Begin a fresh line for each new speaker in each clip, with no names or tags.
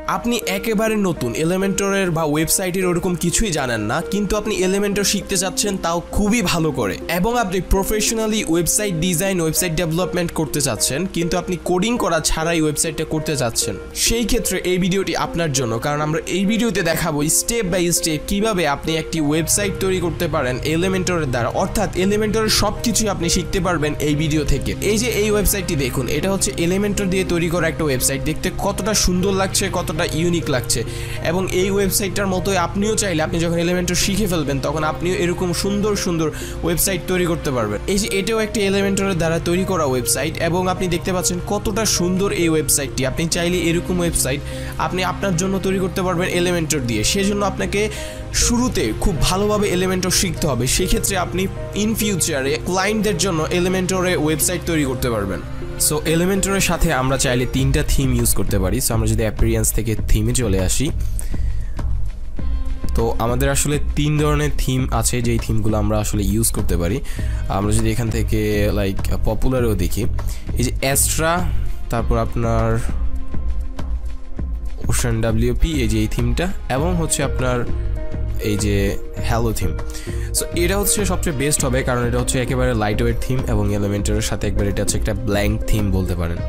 আপনি একেবারে নতুন এলিমেন্টরের বা ওয়েবসাইটের ওরকম কিছুই জানেন না, কিন্তু আপনি এলিমেন্টর শিখতে চাচ্ছেন, তাও খুবই ভালো করে, এবং আপনি professionally website design, website development করতে চাচ্ছেন, কিন্তু আপনি কোডিং করা ছাড়াই ওয়েবসাইটটা করতে চাচ্ছেন। সেই ক্ষেত্রে এই ভিডিওটি আপনার জন্য, কারণ আমরা এই ভিডিওতে দেখাবো স্টেপ বাই স্টেপ কিভাবে আপনি একটি ওয়েবসাইট তৈরি করতে পারেন এলিমেন্টরের দ্বারা। অর্থাৎ এলিমেন্টরের সব কিছুই আপনি শিখতে পারবেন এই ভিডিও থেকে। এই যে এই ওয়েবসাইটটি দেখুন, এটা হচ্ছে এলিমেন্টর দিয়ে তৈরি করা একটা ওয়েবসাইট। দেখতে কতটা সুন্দর লাগছে, কতটা ইউনিক লাগছে, এবং এই ওয়েবসাইটটার মতোই আপনিও চাইলে আপনি যখন এলিমেন্টর শিখে ফেলবেন তখন আপনিও এরকম সুন্দর সুন্দর ওয়েবসাইট তৈরি করতে পারবেন। এই যে এটাও একটি এলিমেন্টরের দ্বারা তৈরি করা ওয়েবসাইট, এবং আপনি দেখতে পাচ্ছেন কতটা সুন্দর এই ওয়েবসাইটটি। আপনি চাইলে এরকম ওয়েবসাইট আপনি আপনার জন্য তৈরি করতে পারবেন এলিমেন্টর দিয়ে। সেজন্য আপনাকে শুরুতে খুব ভালোভাবে এলিমেন্টর শিখতে হবে। সেক্ষেত্রে আপনি ইন ফিউচারে ক্লায়েন্টদের জন্য এলিমেন্টরে ওয়েবসাইট তৈরি করতে পারবেন। সো এলিমেন্টরের সাথে আমরা চাইলে 3টা থিম ইউজ করতে পারি। সো আমরা যদি অ্যাপিয়ারেন্স থেকে থিমে চলে আসি, তো আমাদের আসলে 3 ধরনের থিম আছে, যেই থিমগুলো আমরা আসলে ইউজ করতে পারি। আমরা যদি এখান থেকে লাইক পপুলারও দেখি, এই যে অ্যাস্ট্রা, তারপর আপনার ওশান WP, এই যে এই থিমটা, এবং হচ্ছে আপনার এই যে হ্যালো থিম। সো এটা হচ্ছে সবচেয়ে বেস্ট হবে, কারণ এটা হচ্ছে একেবারে লাইট ওয়েট থিম, এবং এলিমেন্টরের সাথে একবার এটা হচ্ছে একটা ব্ল্যাঙ্ক থিম বলতে পারেন।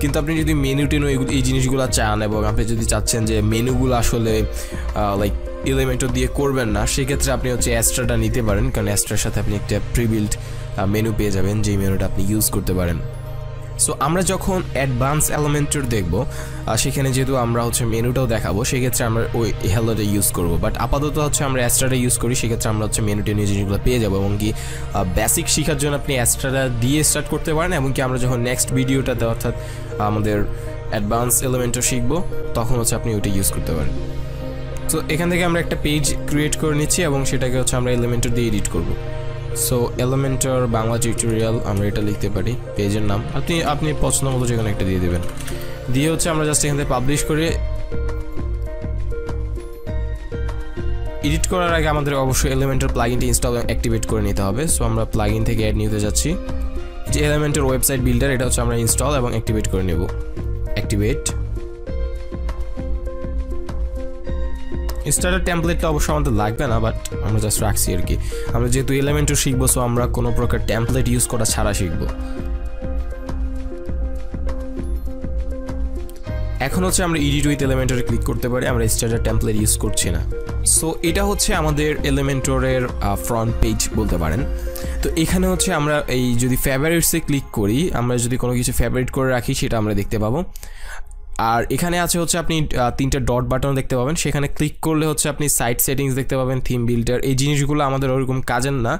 কিন্তু আপনি যদি মেনু টেনু এই জিনিসগুলো চান, এবং আপনি যদি চাচ্ছেন যে মেনুগুলো আসলে লাইক এলিমেন্টর দিয়ে করবেন না, সেক্ষেত্রে আপনি হচ্ছে অ্যাস্ট্রাটা নিতে পারেন, কারণ অ্যাস্ট্রার সাথে আপনি একটা প্রিবিল্ড মেনু পেয়ে যাবেন, যেই মেনুটা আপনি ইউজ করতে পারেন। সো আমরা যখন অ্যাডভান্স এলিমেন্টর দেখব, সেখানে যেহেতু আমরা হচ্ছে মেনুটাও দেখাবো, সেক্ষেত্রে আমরা ওই হ্যালোটা ইউজ করবো। বাট আপাতত হচ্ছে আমরা অ্যাস্ট্রাটা ইউজ করি, সেক্ষেত্রে আমরা হচ্ছে মেনু টেনু জিনিসগুলো পেয়ে যাবো। এবং কি বেসিক শেখার জন্য আপনি অ্যাস্ট্রাটা দিয়ে স্টার্ট করতে পারেন, এবং কি আমরা যখন নেক্সট ভিডিওটাতে অর্থাৎ আমাদের অ্যাডভান্স এলিমেন্টর শিখবো, তখন হচ্ছে আপনি ওইটা ইউজ করতে পারেন। তো এখান থেকে আমরা একটা পেজ ক্রিয়েট করে নিচ্ছি, এবং সেটাকে হচ্ছে আমরা এলিমেন্টর দিয়ে এডিট করবো। সো এলিমেন্টর বাংলা টিউটোরিয়াল আমরা এটা লিখতে পারি, পেজের নাম আপনি পছন্দ মতো যেখানে একটা দিয়ে দেবেন। দিয়ে হচ্ছে আমরা জাস্ট এখান থেকে পাবলিশ করে এডিট করার আগে আমাদের অবশ্যই এলিমেন্টর প্লাগইনটি ইনস্টল অ্যাক্টিভেট করে নিতে হবে। সো আমরা প্লাগইন থেকে অ্যাড নিতে যাচ্ছি, যে এলিমেন্টর ওয়েবসাইট বিল্ডার, এটা হচ্ছে আমরা ইনস্টল এবং অ্যাক্টিভেট করে নেব। অ্যাক্টিভেট স্টার্টার টেমপ্লেটটা অবশ্য আমাদের লাগবে না, বাট আমরা জাস্ট রাখছি আর কি। আমরা যেহেতু এলিমেন্টর শিখবো, সো আমরা কোনো প্রকার টেমপ্লেট ইউজ করা ছাড়া শিখবো। এখন হচ্ছে আমরা এডিট উইথ এলিমেন্টরে ক্লিক করতে পারি, আমরা স্টার্টার টেমপ্লেট ইউজ করছি না। সো এটা হচ্ছে আমাদের এলিমেন্টরের ফ্রন্ট পেজ বলতে পারেন। তো এখানে হচ্ছে আমরা এই যদি ফেভারিটসে ক্লিক করি, আমরা যদি কোনো কিছু ফেভারিট করে রাখি, সেটা আমরা দেখতে পাবো। আর এখানে আছে হচ্ছে আপনি 3টা ডট বাটন দেখতে পাবেন, সেখানে ক্লিক করলে হচ্ছে আপনি সাইট সেটিংস দেখতে পাবেন, থিম বিল্ডার। এই জিনিসগুলো আমাদের ওরকম কাজের না,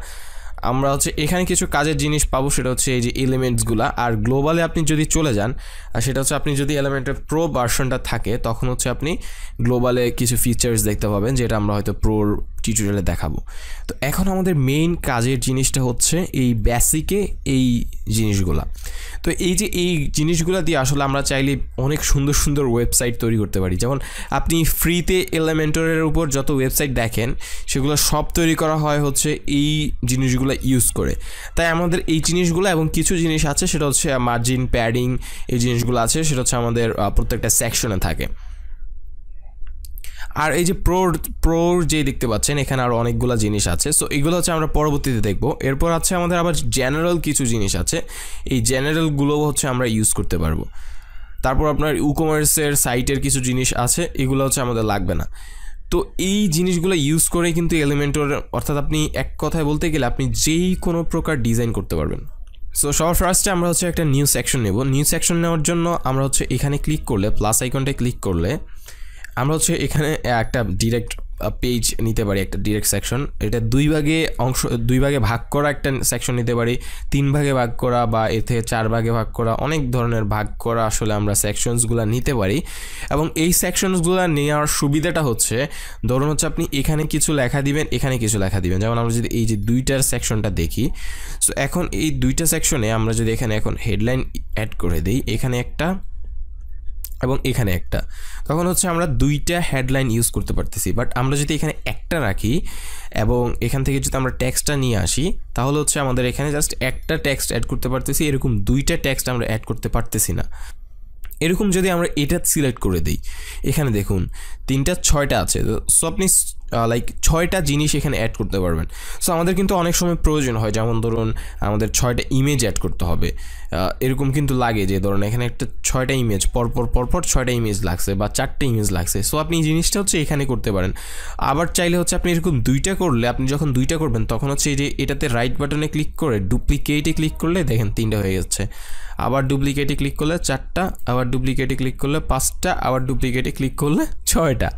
আমরা হচ্ছে এখানে কিছু কাজের জিনিস পাবো, সেটা হচ্ছে এই যে এলিমেন্টসগুলো। আর গ্লোবালে আপনি যদি চলে যান, সেটা হচ্ছে আপনি যদি এলিমেন্টের প্রো ভার্সনটা থাকে, তখন হচ্ছে আপনি গ্লোবালে কিছু ফিচার্স দেখতে পাবেন, যেটা আমরা হয়তো প্রোর টিউটোরিয়ালে দেখাবো। তো এখন আমাদের মেইন কাজের জিনিসটা হচ্ছে এই বেসিকে এই জিনিসগুলা। তো এই যে এই জিনিসগুলো দিয়ে আসলে আমরা চাইলে অনেক সুন্দর সুন্দর ওয়েবসাইট তৈরি করতে পারি। যেমন আপনি ফ্রিতে এলিমেন্টরের উপর যত ওয়েবসাইট দেখেন, সেগুলো সব তৈরি করা হয় হচ্ছে এই জিনিসগুলো ইউজ করে। তাই আমাদের এই জিনিসগুলো এবং কিছু জিনিস আছে, সেটা হচ্ছে মার্জিন, প্যাডিং, এই জিনিসগুলো আছে, সেটা হচ্ছে আমাদের প্রত্যেকটা সেকশনে থাকে। আর এই যে প্রোর যে দেখতে পাচ্ছেন, এখানে আরও অনেকগুলো জিনিস আছে। সো এগুলো হচ্ছে আমরা পরবর্তীতে দেখব। এরপর আছে আমাদের আবার জেনারেল কিছু জিনিস আছে, এই জেনারেলগুলো হচ্ছে আমরা ইউজ করতে পারবো। তারপর আপনার ইকমার্সের সাইটের কিছু জিনিস আছে, এগুলো হচ্ছে আমাদের লাগবে না। তো এই জিনিসগুলো ইউজ করে কিন্তু এলিমেন্টর, অর্থাৎ আপনি এক কথায় বলতে গেলে আপনি যেই কোনো প্রকার ডিজাইন করতে পারবেন। সো সবার ফার্স্টে আমরা হচ্ছে একটা নিউ সেকশন নেব। নিউ সেকশন নেওয়ার জন্য আমরা হচ্ছে এখানে ক্লিক করলে, প্লাস আইকনটায় ক্লিক করলে আমরা হচ্ছে এখানে একটা ডিরেক্ট পেজ নিতে পারি, একটা ডিরেক্ট সেকশন। এটা দুই ভাগে ভাগ করা একটা সেকশন নিতে পারি, 3 ভাগে ভাগ করা, বা এর থেকে 4 ভাগে ভাগ করা, অনেক ধরনের ভাগ করা আসলে আমরা সেকশনসগুলো নিতে পারি। এবং এই সেকশনসগুলো নেওয়ার সুবিধাটা হচ্ছে, ধরুন হচ্ছে আপনি এখানে কিছু লেখা দিবেন, এখানে কিছু লেখা দিবেন। যেমন আমরা যদি এই যে 2টার সেকশনটা দেখি, সো এখন এই 2টা সেকশনে আমরা যদি এখানে এখন হেডলাইন অ্যাড করে দিই, এখানে একটা এবং এখানে একটা, তখন হচ্ছে আমরা 2টা হেডলাইন ইউজ করতে পারতেছি। বাট আমরা যদি এখানে একটা রাখি এবং এখান থেকে যদি আমরা টেক্সটটা নিয়ে আসি, তাহলে হচ্ছে আমাদের এখানে জাস্ট একটা টেক্সট অ্যাড করতে পারতেছি, এরকম 2টা টেক্সট আমরা অ্যাড করতে পারতেছি না। এরকম যদি আমরা এটা সিলেক্ট করে দিই, এখানে দেখুন 3টা 6টা আছে। সো আপনি লাইক 6টা জিনিস এখানে অ্যাড করতে পারবেন। সো আমাদের কিন্তু অনেক সময় প্রয়োজন হয়, যেমন ধরুন আমাদের 6টা ইমেজ অ্যাড করতে হবে, এরকম কিন্তু লাগে যে ধরুন এখানে একটা 6টা ইমেজ পরপর 6টা ইমেজ লাগছে বা 4টে ইমেজ লাগছে। সো আপনি এই জিনিসটা হচ্ছে এখানে করতে পারেন। আবার চাইলে হচ্ছে আপনি এরকম 2টা করলে, আপনি যখন 2টা করবেন তখন হচ্ছে এই যে এটাতে রাইট বাটনে ক্লিক করে ডুপ্লিকেটে ক্লিক করলে দেখেন 3টা হয়ে যাচ্ছে। আবার ডুপ্লিকেটে ক্লিক করলে 4টা, আবার ডুপ্লিকেটে ক্লিক করলে 5টা, আবার ডুপ্লিকেটে ক্লিক করলে 6টা।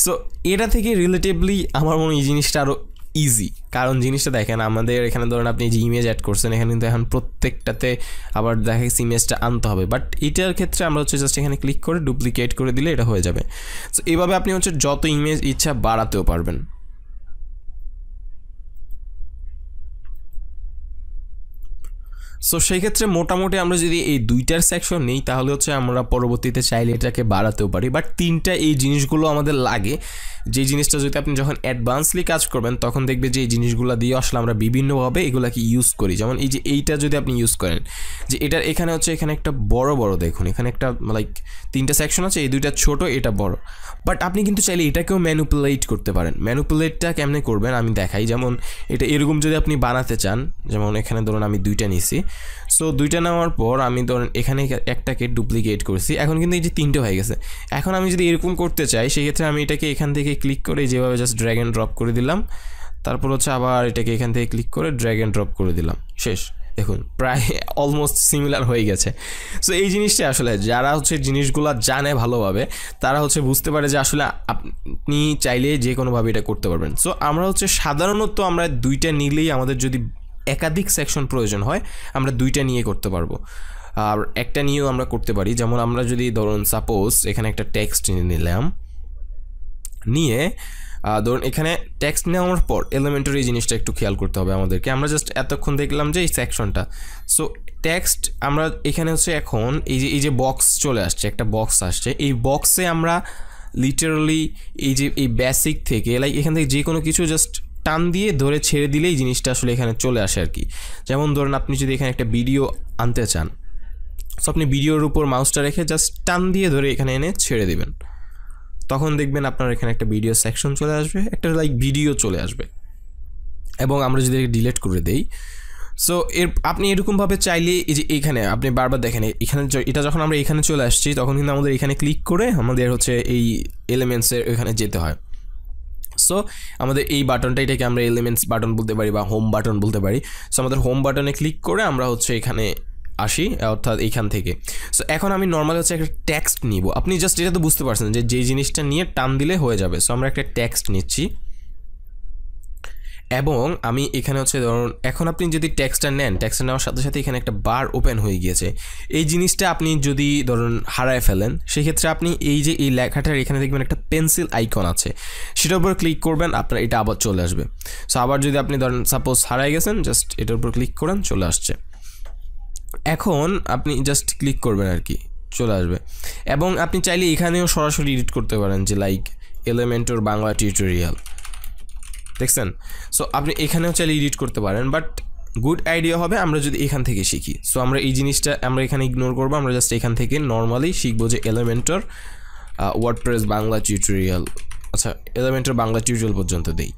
সো এটা থেকে রিলেটিভলি আমার মনে হয় এই জিনিসটা আরও ইজি, কারণ জিনিসটা দেখেন আমাদের এখানে ধরুন আপনি যে ইমেজ অ্যাড করছেন এখানে কিন্তু এখন প্রত্যেকটাতে আবার দেখা গেছে ইমেজটা আনতে হবে, বাট এটার ক্ষেত্রে আমরা হচ্ছে জাস্ট এখানে ক্লিক করে ডুপ্লিকেট করে দিলে এটা হয়ে যাবে। সো এইভাবে আপনি হচ্ছে যত ইমেজ ইচ্ছা বাড়াতেও পারবেন। সো সেই ক্ষেত্রে মোটামুটি আমরা যদি এই 2টার সেকশন নিই তাহলে হচ্ছে আমরা পরবর্তীতে চাইলে এটাকে বাড়াতেও পারি, বাট 3টা এই জিনিসগুলো আমাদের লাগে। যে জিনিসটা যদি আপনি যখন অ্যাডভান্সলি কাজ করবেন তখন দেখবে যে এই জিনিসগুলো দিয়ে আসলে আমরা বিভিন্নভাবে এগুলাকে ইউজ করি। যেমন এই যে এইটা যদি আপনি ইউজ করেন, যে এটার এখানে হচ্ছে এখানে একটা বড় দেখুন, এখানে একটা লাইক 3টা সেকশন আছে, এই 2টা ছোট, এটা বড়, বাট আপনি কিন্তু চাইলে এটাকেও ম্যানিপুলেট করতে পারেন। ম্যানিপুলেটটা কেমনে করবেন আমি দেখাই। যেমন এটা এরকম যদি আপনি বানাতে চান, যেমন এখানে ধরুন আমি 2টা নিছি, সো 2টা নেওয়ার পর আমি ধরুন এখানে একটাকে ডুপ্লিকেট করছি, এখন কিন্তু এই যে 3টে হয়ে গেছে। এখন আমি যদি এরকম করতে চাই সেক্ষেত্রে আমি এটাকে এখান থেকে ক্লিক করে যেভাবে জাস্ট ড্র্যাগ অ্যান্ড ড্রপ করে দিলাম, তারপর হচ্ছে আবার এটাকে এখান থেকে ক্লিক করে ড্র্যাগ অ্যান্ড ড্রপ করে দিলাম, শেষ। দেখুন প্রায় অলমোস্ট সিমিলার হয়ে গেছে। সো এই জিনিসটা আসলে যারা হচ্ছে জিনিসগুলো জানে ভালোভাবে তারা হচ্ছে বুঝতে পারে যে আসলে আপনি চাইলে যে কোনোভাবে এটা করতে পারবেন। সো আমরা হচ্ছে সাধারণত আমরা 2টা নিলেই আমাদের যদি একাধিক সেকশন প্রয়োজন হয় আমরা 2টা নিয়ে করতে পারবো, আর একটা নিয়েও আমরা করতে পারি। যেমন আমরা যদি ধরুন সাপোজ এখানে একটা টেক্সট নিলাম, নিয়ে ধরুন এখানে টেক্সট নেওয়ার পর এলিমেন্টারি এই জিনিসটা একটু খেয়াল করতে হবে আমাদেরকে। আমরা জাস্ট এতক্ষণ দেখলাম যে এই সেকশনটা, সো টেক্সট আমরা এখানে হচ্ছে এখন এই যে বক্স চলে আসছে, একটা বক্স আসছে, এই বক্সে আমরা লিটারালি এই বেসিক থেকে লাইক এখান থেকে যে কোনো কিছু জাস্ট টান দিয়ে ধরে ছেড়ে দিলেই জিনিসটা আসলে এখানে চলে আসে আর কি। যেমন ধরুন আপনি যদি এখানে একটা ভিডিও আনতে চান, সো আপনি ভিডিওর উপর মাউসটা রেখে জাস্ট টান দিয়ে ধরে এখানে এনে ছেড়ে দেবেন, তখন দেখবেন আপনার এখানে একটা ভিডিও সেকশন চলে আসবে, একটা লাইক ভিডিও চলে আসবে। এবং আমরা যদি ডিলিট করে দেই, সো আপনি এরকমভাবে চাইলে এই যে এখানে আপনি বারবার দেখেন এখানে এটা যখন আমরা এখানে চলে আসছি তখন কিন্তু আমাদের এখানে ক্লিক করে আমাদের হচ্ছে এই এলিমেন্টসের এখানে যেতে হয়। সো আমাদের এই বাটনটা, এটাকে আমরা এলিমেন্টস বাটন বলতে পারি বা হোম বাটন বলতে পারি। সো আমাদের হোম বাটনে ক্লিক করে আমরা হচ্ছে এখানে আসি, অর্থাৎ এইখান থেকে। সো এখন আমি নর্মালি হচ্ছে একটা টেক্সট নিব, আপনি জাস্ট এটা তো বুঝতে পারছেন যে যেই জিনিসটা নিয়ে টান দিলে হয়ে যাবে। সো আমরা একটা টেক্সট নিচ্ছি এবং আমি এখানে হচ্ছে ধরুন এখন আপনি যদি টেক্সটটা নেন, টেক্সটটা নেওয়ার সাথে সাথে এখানে একটা বার ওপেন হয়ে গিয়েছে। এই জিনিসটা আপনি যদি ধরুন হারায় ফেলেন সেক্ষেত্রে আপনি এই যে এই লেখাটার এখানে দেখবেন একটা পেন্সিল আইকন আছে, সেটার উপর ক্লিক করবেন, আপনার এটা আবার চলে আসবে। সো আবার যদি আপনি ধরেন সাপোজ হারায় গেছেন, জাস্ট এটার উপর ক্লিক করেন, চলে আসছে। এখন আপনি জাস্ট ক্লিক করবেন আর কি, চলে আসবে। এবং আপনি চাইলে এখানেও সরাসরি এডিট করতে পারেন, যে লাইক এলিমেন্টর বাংলা টিউটোরিয়াল, দেখছেন? সো আপনি এখানেও চাইলে এডিট করতে পারেন, বাট গুড আইডিয়া হবে আমরা যদি এখান থেকে শিখি। সো আমরা এই জিনিসটা আমরা এখানে ইগনোর করবো, আমরা জাস্ট এখান থেকে নর্মালি শিখবো যে এলিমেন্টর ওয়ার্ডপ্রেস বাংলা টিউটোরিয়াল, আচ্ছা এলিমেন্টর বাংলা টিউটোরিয়াল পর্যন্ত দেই।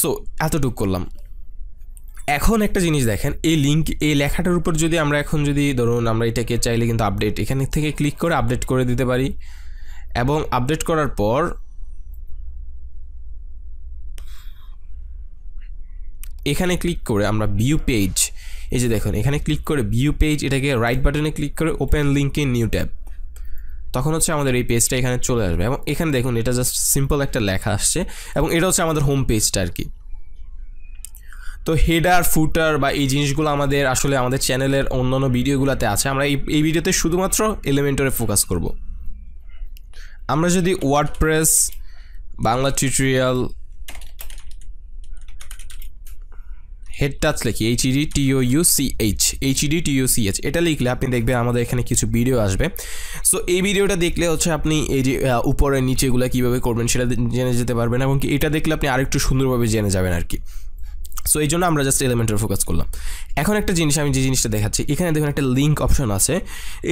সো এতটুকু করলাম। এখন একটা জিনিস দেখেন, এই লিঙ্ক এই লেখাটার উপর যদি আমরা এখন যদি ধরুন আমরা এটাকে চাইলে কিন্তু আপডেট এখান থেকে ক্লিক করে আপডেট করে দিতে পারি, এবং আপডেট করার পর এখানে ক্লিক করে আমরা ভিউ পেজ, এই যে দেখুন এখানে ক্লিক করে ভিউ পেজ, এটাকে রাইট বাটনে ক্লিক করে open link in new tab, তখন হচ্ছে আমাদের এই পেজটা এখানে চলে আসবে। এবং এখানে দেখুন এটা জাস্ট সিম্পল একটা লেখা আসছে, এবং এটা হচ্ছে আমাদের হোম পেজটা আর কি। তো হেডার ফুটার বা এই জিনিসগুলো আমাদের আসলে আমাদের চ্যানেলের অন্যান্য ভিডিওগুলোতে আছে, আমরা এই ভিডিওতে শুধুমাত্র এলিমেন্টরে ফোকাস করব। আমরা যদি WordPress Bangla tutorial head touch লিখি, HEDTOUCH এটা লিখলে আপনি দেখবেন আমাদের এখানে কিছু ভিডিও আসবে। সো এই ভিডিওটা দেখলে হচ্ছে আপনি এই যে উপরে নিচেগুলো কীভাবে করবেন সেটা জেনে যেতে পারবেন, এবং কি এটা দেখলে আপনি আরেকটু সুন্দরভাবে জেনে যাবেন আর কি। সো এই জন্য আমরা জাস্ট এলিমেন্টর ফোকাস করলাম। এখন একটা জিনিস, আমি যে জিনিসটা দেখাচ্ছি, এখানে দেখুন একটা লিঙ্ক অপশন আছে।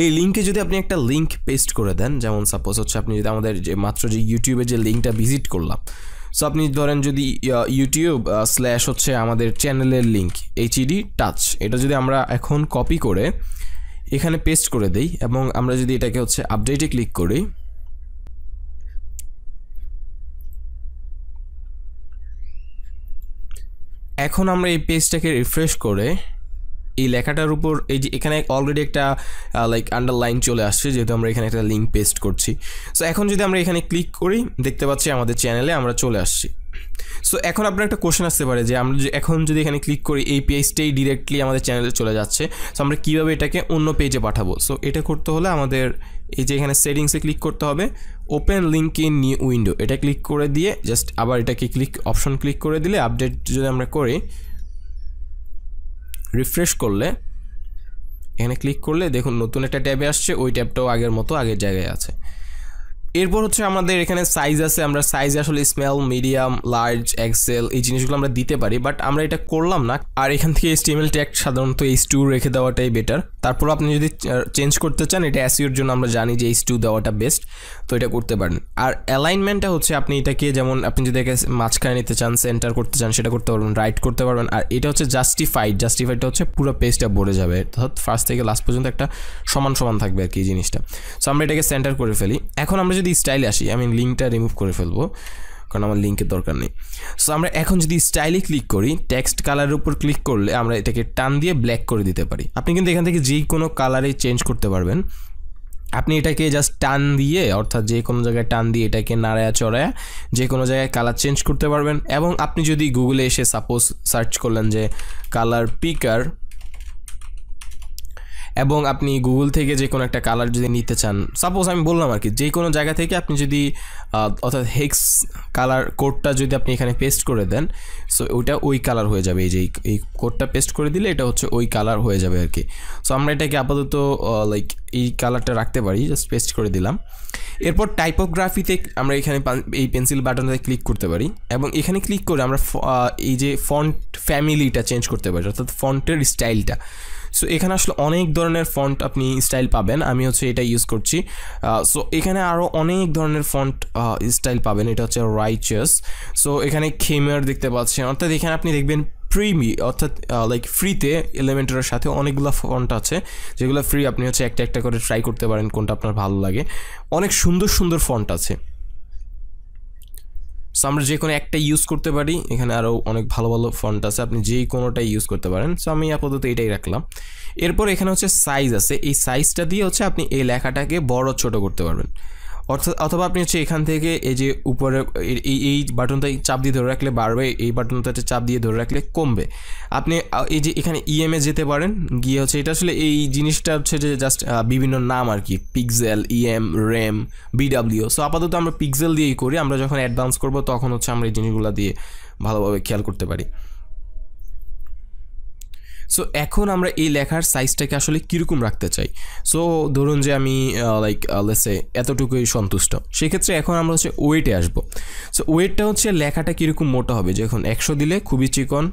এই লিঙ্কে যদি আপনি একটা লিঙ্ক পেস্ট করে দেন, যেমন সাপোজ হচ্ছে আপনি যদি আমাদের যে মাত্র যে ইউটিউবে যে লিঙ্কটা ভিজিট করলাম, সো আপনি ধরেন যদি ইউটিউব / হচ্ছে আমাদের চ্যানেলের লিঙ্ক HED টাচ, এটা যদি আমরা এখন কপি করে এখানে পেস্ট করে দেই এবং আমরা যদি এটাকে হচ্ছে আপডেটে ক্লিক করি, এখন আমরা এই পেজটাকে রিফ্রেশ করে এই লেখাটার উপর এই যে এখানে অলরেডি একটা লাইক আন্ডারলাইন চলে আসছে, যেহেতু আমরা এখানে একটা লিঙ্ক পেস্ট করছি। সো এখন যদি আমরা এখানে ক্লিক করি, দেখতে পাচ্ছি আমাদের চ্যানেলে আমরা চলে আসছি। সো এখন আপনার একটা কোশ্চেন আসতে পারে যে আমরা এখন যদি এখানে ক্লিক করি, এই পেজটাই ডিরেক্টলি আমাদের চ্যানেলে চলে যাচ্ছে, সো আমরা কীভাবে এটাকে অন্য পেজে পাঠাবো? সো এটা করতে হলে আমাদের এই যে এখানে সেটিংসে ক্লিক করতে হবে, open link in new window, এটা ক্লিক করে দিয়ে জাস্ট আবার এটাকে অপশন ক্লিক করে দিলে, আপডেট যদি আমরা করি, রিফ্রেশ করলে, এখানে ক্লিক করলে দেখুন নতুন একটা ট্যাবে আসছে, ওই ট্যাবটাও আগের মতো আগের জায়গায় আছে। এরপর হচ্ছে আমাদের এখানে সাইজ আছে, আমরা সাইজ আসলে স্মল, মিডিয়াম, লার্জ, এক্সেল এই জিনিসগুলো আমরা দিতে পারি, বাট আমরা এটা করলাম না। আর এখান থেকে HTML ট্যাগ সাধারণত H2 রেখে দেওয়াটাই বেটার। তারপর আপনি যদি চেঞ্জ করতে চান, এটা SEOর জন্য আমরা জানি যে H2 দেওয়াটা বেস্ট, তো এটা করতে পারেন। আর অ্যালাইনমেন্টটা হচ্ছে আপনি এটাকে যেমন আপনি যদি একে মাঝখানে নিতে চান, সেন্টার করতে চান, সেটা করতে পারবেন, রাইট করতে পারবেন। আর এটা হচ্ছে জাস্টিফাইডটা হচ্ছে পুরো পেজটা ভরে যাবে, অর্থাৎ ফার্স্ট থেকে লাস্ট পর্যন্ত একটা সমান থাকবে আর কি এই জিনিসটা। সো আমরা এটাকে সেন্টার করে ফেলি। এখন আমরা যদি স্টাইলে আসি, আমি লিঙ্কটা রিমুভ করে ফেলবো কারণ আমার লিঙ্কের দরকার নেই। সো আমরা এখন যদি স্টাইলে ক্লিক করি, টেক্সট কালারের উপর ক্লিক করলে আমরা এটাকে টান দিয়ে ব্ল্যাক করে দিতে পারি। আপনি কিন্তু এখান থেকে যে কোনো কালারে চেঞ্জ করতে পারবেন। আপনি এটাকে জাস্ট টান দিয়ে, অর্থাৎ যে কোনো জায়গায় টান দিয়ে এটাকে নাড়ায়া চড়ায়া যে কোনো জায়গায় কালার চেঞ্জ করতে পারবেন। এবং আপনি যদি গুগলে এসে সাপোজ সার্চ করলেন যে কালার পিকার, এবং আপনি গুগল থেকে যে কোনো একটা কালার যদি নিতে চান, সাপোজ আমি বললাম আর কি, যে কোনো জায়গা থেকে আপনি যদি অর্থাৎ হেক্স কালার কোডটা যদি আপনি এখানে পেস্ট করে দেন, সো ওইটা ওই কালার হয়ে যাবে। এই যে এই কোডটা পেস্ট করে দিলে এটা হচ্ছে ওই কালার হয়ে যাবে আর কি। সো আমরা এটাকে আপাতত লাইক এই কালারটা রাখতে পারি, জাস্ট পেস্ট করে দিলাম। এরপর টাইপোগ্রাফিতে আমরা এখানে এই পেন্সিল বাটনটাতে ক্লিক করতে পারি এবং এখানে ক্লিক করে আমরা এই যে ফন্ট ফ্যামিলিটা চেঞ্জ করতে পারি, অর্থাৎ ফন্টের স্টাইলটা। সো এখানে আসলে অনেক ধরনের ফন্ট আপনি স্টাইল পাবেন, আমি হচ্ছে এটা ইউজ করছি। সো এখানে আরও অনেক ধরনের ফন্ট স্টাইল পাবেন, এটা হচ্ছে রাইচাস। সো এখানে খেমার দেখতে পাচ্ছেন, অর্থাৎ এখানে আপনি দেখবেন অর্থাৎ লাইক ফ্রিতে এলিমেন্টরের সাথে অনেকগুলো ফন্ট আছে, যেগুলো ফ্রি। আপনি হচ্ছে একটা একটা করে ট্রাই করতে পারেন কোনটা আপনার ভালো লাগে। অনেক সুন্দর ফন্ট আছে, সো আমরা যে কোনো একটা ইউজ করতে পারি। এখানে আরও অনেক ভালো ফন্ট আছে, আপনি যে কোনোটাই ইউজ করতে পারেন। সো আমি আপাতত এটাই রাখলাম। এরপর এখানে হচ্ছে সাইজ আছে, এই সাইজটা দিয়ে হচ্ছে আপনি এই লেখাটাকে বড় ছোট করতে পারবেন। অথবা আপনি হচ্ছে এখান থেকে এই যে উপরে এই বাটনটা চাপ দিয়ে ধরে রাখলে বাড়বে, এই বাটনটাতে চাপ দিয়ে ধরে রাখলে কমবে। আপনি এই যে এখানে EM যেতে পারেন, গিয়ে হচ্ছে এটা আসলে এই জিনিসটা হচ্ছে যে জাস্ট বিভিন্ন নাম আর কি, pixel, EM, RAM, BW। So আপাতত আমরা পিক্সেল দিয়েই করি, আমরা যখন অ্যাডভান্স করব তখন হচ্ছে আমরা এই জিনিসগুলো দিয়ে ভালোভাবে খেয়াল করতে পারি। সো এখন আমরা এই লেখার সাইজটাকে আসলে কীরকম রাখতে চাই। সো ধরুন যে আমি লাইক লেটসে এতটুকুই সন্তুষ্ট, সেক্ষেত্রে এখন আমরা হচ্ছে ওয়েটে আসবো। সো ওয়েটটা হচ্ছে লেখাটা কীরকম মোটা হবে, যখন 100 দিলে খুবই চিকন,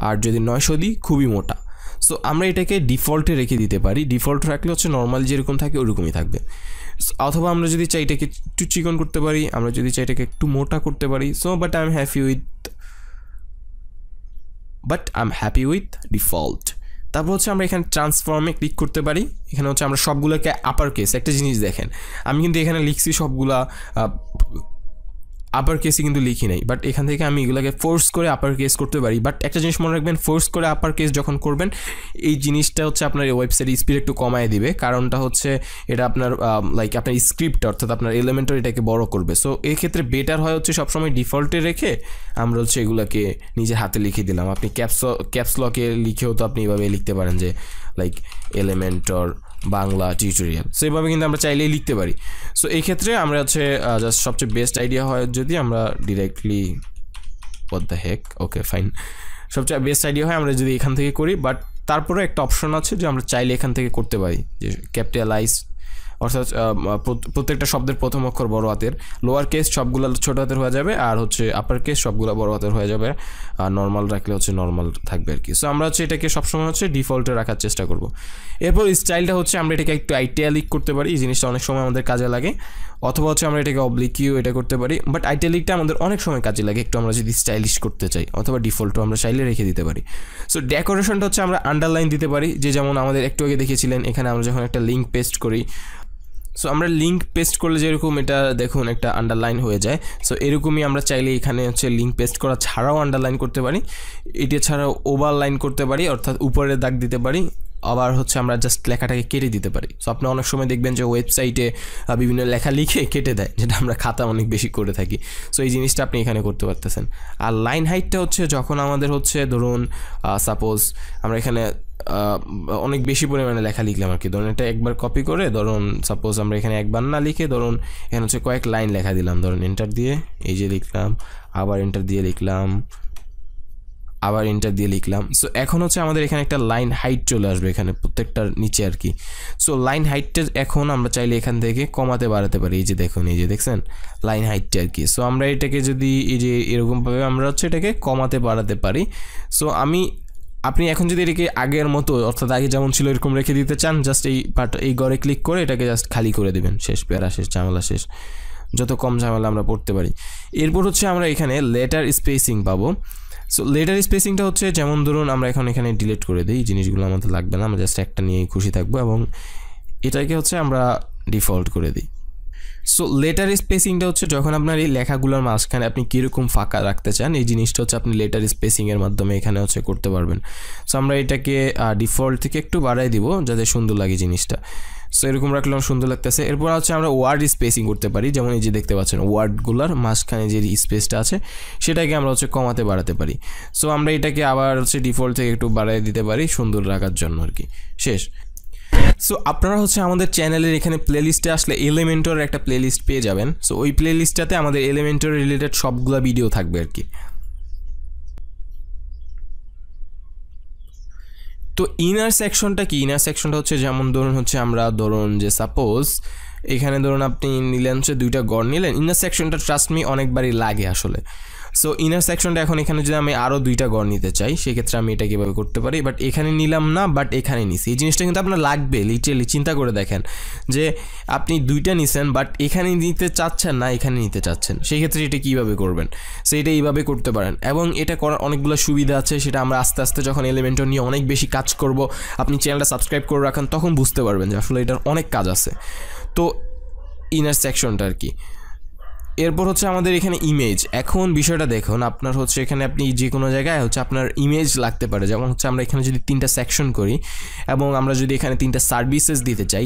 আর যদি 900 দিই খুবই মোটা। সো আমরা এটাকে ডিফল্টে রেখে দিতে পারি, ডিফল্ট রাখলে হচ্ছে নর্মাল যেরকম থাকে ওরকমই থাকবে। অথবা আমরা যদি চাই এটাকে একটু চিকন করতে পারি, আমরা যদি চাই এটাকে একটু মোটা করতে পারি। So but I am happy with default. তারপর হচ্ছে আমরা এখানে ট্রান্সফর্মে ক্লিক করতে পারি। এখানে হচ্ছে আমরা সবগুলোকে আপার কেস, একটা জিনিস দেখেন আমি কিন্তু এখানে লিখছি সবগুলা আপার কেসে কিন্তু লিখি নাই, বাট এখান থেকে আমি এগুলোকে ফোর্স করে আপার কেস করতে পারি। বাট একটা জিনিস মনে রাখবেন, ফোর্স করে আপার কেস যখন করবেন, এই জিনিসটা হচ্ছে আপনার এই ওয়েবসাইটের স্পিড একটু কমায় দিবে। কারণটা হচ্ছে এটা আপনার লাইক আপনার স্ক্রিপ্ট, অর্থাৎ আপনার এলিমেন্টর এটাকে বড় করবে। সো এই ক্ষেত্রে বেটার হয় হচ্ছে সবসময় ডিফল্টে রেখে আমরা হচ্ছে এগুলোকে নিজে হাতে লিখে দিলাম। আপনি ক্যাপসলকে লিখেও তো আপনি এইভাবে লিখতে পারেন যে like Elementor Bangla tutorial. So এইভাবে কিন্তু আমরা চাইলেই লিখতে পারি। সো এই ক্ষেত্রে আমরা হচ্ছে জাস্ট সবচেয়ে বেস্ট আইডিয়া হয় যদি আমরা directly what the Heck, okay fine, সবচেয়ে বেস্ট আইডিয়া হয় আমরা যদি এখান থেকে করি। বাট তারপরে একটা অপশন আছে যে আমরা চাইলে এখান থেকে করতে পারি, যে ক্যাপিটালাইজ অর্থাৎ প্রত্যেকটা শব্দের প্রথম অক্ষর বড় হাতের, লোয়ার কেস সবগুলো ছোট হাতের হয়ে যাবে, আর হচ্ছে আপার কেস সবগুলো বড় হাতের হয়ে যাবে, আর নর্মাল রাখলে হচ্ছে নর্মাল থাকবে আর কি। সো আমরা হচ্ছে এটাকে সবসময় হচ্ছে ডিফল্টে রাখার চেষ্টা করব। এরপর স্টাইলটা হচ্ছে আমরা এটাকে একটু আইটালিক করতে পারি, এই জিনিসটা অনেক সময় আমাদের কাজে লাগে, অথবা হচ্ছে আমরা এটাকে অবলিকিউ এটা করতে পারি, বাট আইটালিকটা আমাদের অনেক সময় কাজে লাগে একটু আমরা যদি স্টাইলিশ করতে চাই, অথবা ডিফল্টও আমরা চাইলে রেখে দিতে পারি। সো ডেকোরেশনটা হচ্ছে আমরা আন্ডারলাইন দিতে পারি, যে যেমন আমাদের একটু আগে দেখিয়েছিলেন এখানে আমরা যখন একটা লিঙ্ক পেস্ট করি, সো আমরা লিঙ্ক পেস্ট করলে যেরকম এটা দেখুন একটা আন্ডারলাইন হয়ে যায়, সো এরকমই আমরা চাইলে এখানে হচ্ছে লিঙ্ক পেস্ট করা ছাড়াও আন্ডারলাইন করতে পারি, এটা ছাড়াও ওভারলাইন করতে পারি, অর্থাৎ উপরে দাগ দিতে পারি, আবার হচ্ছে আমরা জাস্ট লেখাটাকে কেটে দিতে পারি। সো আপনি অনেক সময় দেখবেন যে ওয়েবসাইটে বিভিন্ন লেখা লিখে কেটে দেয়, যেটা আমরা খাতা অনেক বেশি করে থাকি। সো এই জিনিসটা আপনি এখানে করতে পারতেছেন। আর লাইন হাইটটা হচ্ছে যখন আমাদের হচ্ছে ধরুন সাপোজ আমরা এখানে অনেক বেশি পরিমাণে লেখা লিখলাম আর কি, ধরুন এটা একবার কপি করে ধরুন সাপোজ আমরা এখানে একবার না লিখে ধরুন এখানে হচ্ছে কয়েক লাইন লেখা দিলাম, ধরুন এন্টার দিয়ে এই যে লিখলাম, আবার এন্টার দিয়ে লিখলাম, আবার এন্টার দিয়ে লিখলাম। সো এখন হচ্ছে আমাদের এখানে একটা লাইন হাইট চলে আসবে এখানে প্রত্যেকটার নিচে আর কি। সো লাইন হাইটটা এখন আমরা চাইলে এখান থেকে কমাতে বাড়াতে পারি, এই যে দেখুন এই যে দেখছেন লাইন হাইটটা আর কি। সো আমরা এটাকে যদি এই যে এরকমভাবে আমরা হচ্ছে এটাকে কমাতে বাড়াতে পারি। সো আপনি এখন যদি এটাকে আগের মতো অর্থাৎ আগে যেমন ছিল এরকম রেখে দিতে চান, জাস্ট এই ঘরে ক্লিক করে এটাকে জাস্ট খালি করে দেবেন, শেষ, প্যারা শেষ, ঝামেলা শেষ, যত কম ঝামেলা আমরা পড়তে পারি। এরপর হচ্ছে আমরা এখানে লেটার স্পেসিং পাবো। সো লেটার স্পেসিংটা হচ্ছে যেমন ধরুন আমরা এখন এখানে ডিলিট করে দিই, জিনিসগুলো আমাদের লাগবে না, আমরা জাস্ট একটা নিয়েই খুশি থাকবো, এবং এটাকে হচ্ছে আমরা ডিফল্ট করে দিই। সো লেটার স্পেসিংটা হচ্ছে যখন আপনার এই লেখাগুলোর মাঝখানে আপনি কীরকম ফাঁকা রাখতে চান, এই জিনিসটা হচ্ছে আপনি লেটার স্পেসিংয়ের মাধ্যমে এখানে হচ্ছে করতে পারবেন। সো আমরা এটাকে ডিফল্ট থেকে একটু বাড়াই দিব যাতে সুন্দর লাগে জিনিসটা। সো এরকম রাখলাম, সুন্দর লাগতেছে। এরপর হচ্ছে আমরা ওয়ার্ড স্পেসিং করতে পারি, যেমন এই যে দেখতে পাচ্ছেন ওয়ার্ডগুলোর মাঝখানে যে স্পেসটা আছে সেটাকে আমরা হচ্ছে কমাতে বাড়াতে পারি। সো আমরা এটাকে আবার হচ্ছে ডিফল্ট থেকে একটু বাড়াই দিতে পারি সুন্দর রাখার জন্য আর কি, শেষ। সো আপনারা হচ্ছে আমাদের চ্যানেলের এখানে প্লেলিস্টে আসলে এলিমেন্টর একটা প্লেলিস্ট পেয়ে যাবেন। সো ওই প্লেলিস্টটাতে আমাদের এলিমেন্টর রিলেটেড সবগুলো ভিডিও থাকবে আর কি। তো ইনার সেকশনটা কি? ইনার সেকশনটা হচ্ছে যেমন ধরুন হচ্ছে আমরা ধরুন যে সাপোজ এখানে ধরুন আপনি নিলেন হচ্ছে দুইটা গড় নিলেন, ইনার সেকশনটা ট্রাস্ট মি অনেকবারই লাগে আসলে। সো ইনার সেকশনটা এখন এখানে যদি আমি আরও দুইটা গড় নিতে চাই সেক্ষেত্রে আমি এটা কীভাবে করতে পারি, বাট এখানে নিলাম না, বাট এখানে নিছি। এই জিনিসটা কিন্তু আপনার লাগবে লিটারালি, চিন্তা করে দেখেন যে আপনি দুইটা নিছেন বাট এখানে নিতে চাচ্ছেন না, এখানে নিতে চাচ্ছেন, সেই ক্ষেত্রে এটা কীভাবে করবেন? সো এটা এইভাবে করতে পারেন, এবং এটা করার অনেকগুলো সুবিধা আছে, সেটা আমরা আস্তে আস্তে যখন এলিমেন্টর নিয়ে অনেক বেশি কাজ করব, আপনি চ্যানেলটা সাবস্ক্রাইব করে রাখেন, তখন বুঝতে পারবেন যে আসলে এটার অনেক কাজ আছে। তো ইনার সেকশনটা আর কি। এরপর হচ্ছে আমাদের এখানে ইমেজ। এখন বিষয়টা দেখুন, আপনার হচ্ছে এখানে আপনি যে কোনো জায়গায় হচ্ছে আপনার ইমেজ লাগতে পারে, যেমন হচ্ছে আমরা এখানে যদি 3টা সেকশন করি এবং আমরা যদি এখানে 3টা সার্ভিসেস দিতে চাই,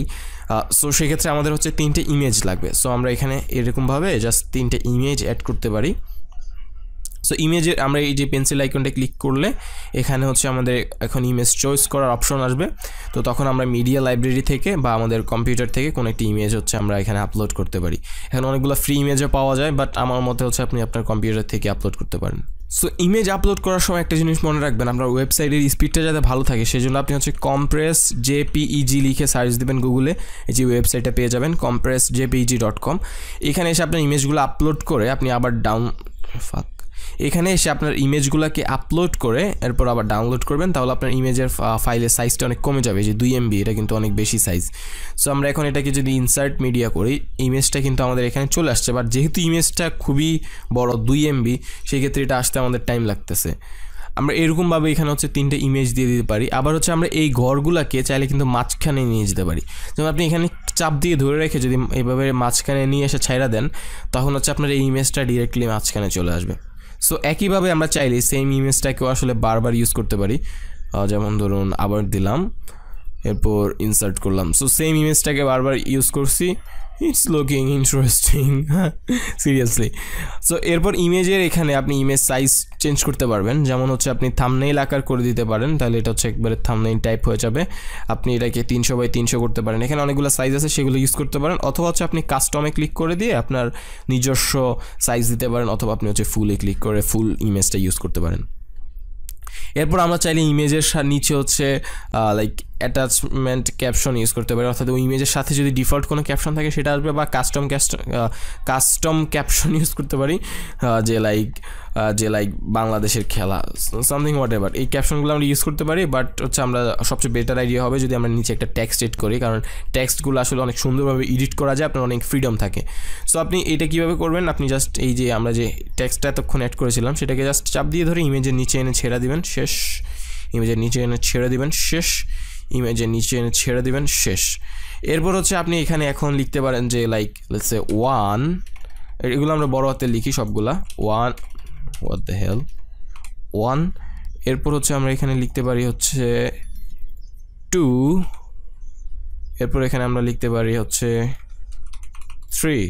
সো সেক্ষেত্রে আমাদের হচ্ছে 3টে ইমেজ লাগবে। সো আমরা এখানে এরকমভাবে জাস্ট 3টে ইমেজ অ্যাড করতে পারি। সো ইমেজে আমরা এই যে পেন্সিল আইকনটা ক্লিক করলে এখানে হচ্ছে আমাদের এখন ইমেজ চয়েস করার অপশন আসবে। তো তখন আমরা মিডিয়া লাইব্রেরি থেকে বা আমাদের কম্পিউটার থেকে কোনো একটি ইমেজ হচ্ছে আমরা এখানে আপলোড করতে পারি। এখন অনেকগুলো ফ্রি ইমেজও পাওয়া যায়, বাট আমার মতে হচ্ছে আপনি আপনার কম্পিউটার থেকে আপলোড করতে পারেন। সো ইমেজ আপলোড করার সময় একটা জিনিস মনে রাখবেন, আপনার ওয়েবসাইটের স্পিডটা যাতে ভালো থাকে সেজন্য আপনি হচ্ছে compress jpeg লিখে সার্চ দেবেন গুগলে, এই যে ওয়েবসাইটটা পেয়ে যাবেন compressjpeg.com। এখানে এসে আপনার ইমেজগুলো আপলোড করে আপনি আবার এখানে এসে আপনার ইমেজগুলোকে আপলোড করে এরপর আবার ডাউনলোড করবেন, তাহলে আপনার ইমেজের ফাইলের সাইজটা অনেক কমে যাবে। যে 2 MB, এটা কিন্তু অনেক বেশি সাইজ। সো আমরা এখন এটাকে যদি ইনসার্ট মিডিয়া করি, ইমেজটা কিন্তু আমাদের এখানে চলে আসছে, বাট যেহেতু ইমেজটা খুবই বড় 2 MB, সেই ক্ষেত্রে এটা আসতে আমাদের টাইম লাগতেছে। আমরা এরকমভাবে এখানে হচ্ছে 3টে ইমেজ দিয়ে দিতে পারি। আবার হচ্ছে আমরা এই ঘরগুলোকে চাইলে কিন্তু মাঝখানে নিয়ে যেতে পারি, যেমন আপনি এখানে চাপ দিয়ে ধরে রেখে যদি এইভাবে মাঝখানে নিয়ে এসে ছাইড়া দেন, তখন হচ্ছে আপনার এই ইমেজটা ডিরেক্টলি মাঝখানে চলে আসবে। সো একইভাবে আমরা চাইলে সেম ইমেজটাকেও আসলে বারবার ইউজ করতে পারি, যেমন ধরুন আবার দিলাম, এরপর ইনসার্ট করলাম, সো সেম ইমেজটাকে বারবার ইউজ করছি। It's looking interesting seriously. So এরপর ইমেজের এখানে আপনি ইমেজ সাইজ চেঞ্জ করতে পারবেন, যেমন হচ্ছে আপনি থাম্বনেইল আকার করে দিতে পারেন, তাহলে এটা হচ্ছে একবারে থাম্বনেইল টাইপ হয়ে যাবে। আপনি এটাকে 300x300 করতে পারেন, এখানে অনেকগুলো সাইজ আছে সেগুলো ইউজ করতে পারেন, অথবা হচ্ছে আপনি কাস্টমে ক্লিক করে দিয়ে আপনার নিজস্ব সাইজ দিতে পারেন, অথবা আপনি হচ্ছে ফুলে ক্লিক করে ফুল ইমেজটা ইউজ করতে পারেন। এরপর আমরা চাইলে ইমেজের নিচে হচ্ছে লাইক অ্যাটাচমেন্ট ক্যাপশন ইউজ করতে পারি, অর্থাৎ ওই ইমেজের সাথে যদি ডিফল্ট কোনো ক্যাপশন থাকে সেটা আসবে, বা কাস্টম ক্যাপশন ইউজ করতে পারি, যে লাইক বাংলাদেশের খেলা সামথিং হোয়াট এভার, এই ক্যাপশনগুলো আমরা ইউজ করতে পারি। বাট হচ্ছে আমরা সবচেয়ে বেটার আইডিয়া হবে যদি আমরা নিচে একটা টেক্সট এড করি, কারণ টেক্সটগুলো আসলে অনেক সুন্দরভাবে এডিট করা যায়, আপনার অনেক ফ্রিডম থাকে। সো আপনি এটা কীভাবে করবেন, আপনি জাস্ট এই যে আমরা যে টেক্সটটা এতক্ষণ অ্যাড করেছিলাম সেটাকে জাস্ট চাপ দিয়ে ধরে ইমেজের নিচে এনে ছেড়ে দিবেন, শেষ। ইমেজের নিচে এনে ছেড়ে দিবেন, শেষ। ইমেজের নিচে এনে ছেড়ে দিবেন, শেষ। এরপর হচ্ছে আপনি এখানে এখন লিখতে পারেন যে লাইক লেটস সে 1, এগুলো আমরা বড় হাতে লিখি সবগুলা, 1 হোয়াট দ্য হেল 1। এরপর হচ্ছে আমরা এখানে লিখতে পারি হচ্ছে 2, এরপর এখানে আমরা লিখতে পারি হচ্ছে 3।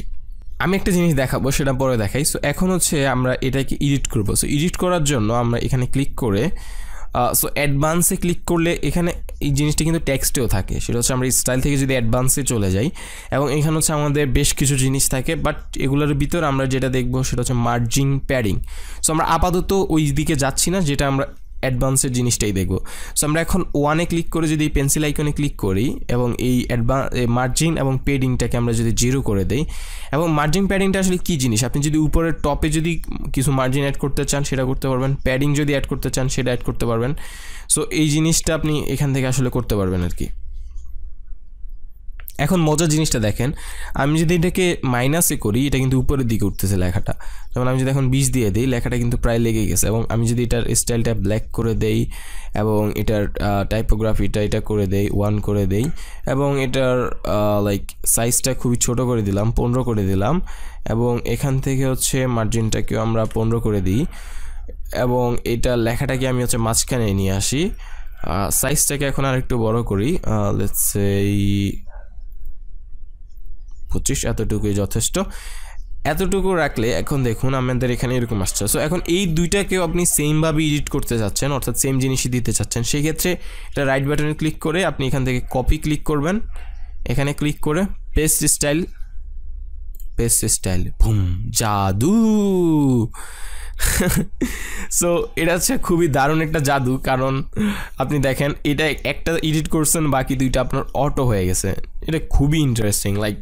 আমি একটা জিনিস দেখাবো, সেটা পরে দেখাই। সো এখন হচ্ছে আমরা এটাকে এডিট করবো। সো এডিট করার জন্য আমরা এখানে ক্লিক করে সো অ্যাডভান্সে ক্লিক করলে এখানে এই জিনিসটা কিন্তু টেক্সটেও থাকে, সেটা হচ্ছে আমরা স্টাইল থেকে যদি অ্যাডভান্সে চলে যাই, এবং এখানে হচ্ছে আমাদের বেশ কিছু জিনিস থাকে, বাট এগুলোর ভিতর আমরা যেটা দেখবো সেটা হচ্ছে মার্জিং, প্যাডিং। সো আমরা আপাতত ওই দিকে যাচ্ছি না, যেটা আমরা অ্যাডভান্সের জিনিসটাই দেখবো। সো আমরা এখন 1-এ ক্লিক করে যদি পেন্সিল আইকনে ক্লিক করি এবং এই মার্জিন এবং প্যাডিংটাকে আমরা যদি 0 করে দেই, এবং মার্জিন প্যাডিংটা আসলে কী জিনিস, আপনি যদি উপরের টপে যদি কিছু মার্জিন অ্যাড করতে চান সেটা করতে পারবেন, প্যাডিং যদি অ্যাড করতে চান সেটা অ্যাড করতে পারবেন। সো এই জিনিসটা আপনি এখান থেকে আসলে করতে পারবেন আর কি। এখন মজার জিনিসটা দেখেন, আমি যদি এটাকে মাইনাসে করি এটা কিন্তু উপরের দিকে উঠতেছে লেখাটা, যেমন আমি যদি এখন 20 দিয়ে দিই লেখাটা কিন্তু প্রায় লেগে গেছে। এবং আমি যদি এটার স্টাইলটা ব্ল্যাক করে দেই এবং এটার টাইপোগ্রাফিটা এটা করে দেই 1 করে দেই, এবং এটার লাইক সাইজটা খুবই ছোট করে দিলাম, 15 করে দিলাম, এবং এখান থেকে হচ্ছে মার্জিনটাকেও আমরা 15 করে দিই, এবং এটা লেখাটাকে আমি হচ্ছে মাঝখানে নিয়ে আসি, সাইজটাকে এখন আর একটু বড় করি, লেটস সে 25, এতটুকুই যথেষ্ট। এতটুকু রাখলে এখন দেখুন আমাদের এখানে এরকম আসছে। সো এখন এই দুইটাকেও আপনি সেমভাবে এডিট করতে চাচ্ছেন, অর্থাৎ সেম জিনিসই দিতে চাচ্ছেন, সেই ক্ষেত্রে এটা রাইট বাটনে ক্লিক করে আপনি এখান থেকে কপি ক্লিক করবেন, এখানে ক্লিক করে পেস্ট স্টাইল, বুম, জাদু। সো এটা হচ্ছে খুবই দারুণ একটা জাদু, কারণ আপনি দেখেন এটা একটা এডিট করছেন, বাকি দুইটা আপনার অটো হয়ে গেছে। এটা খুবই ইন্টারেস্টিং, লাইক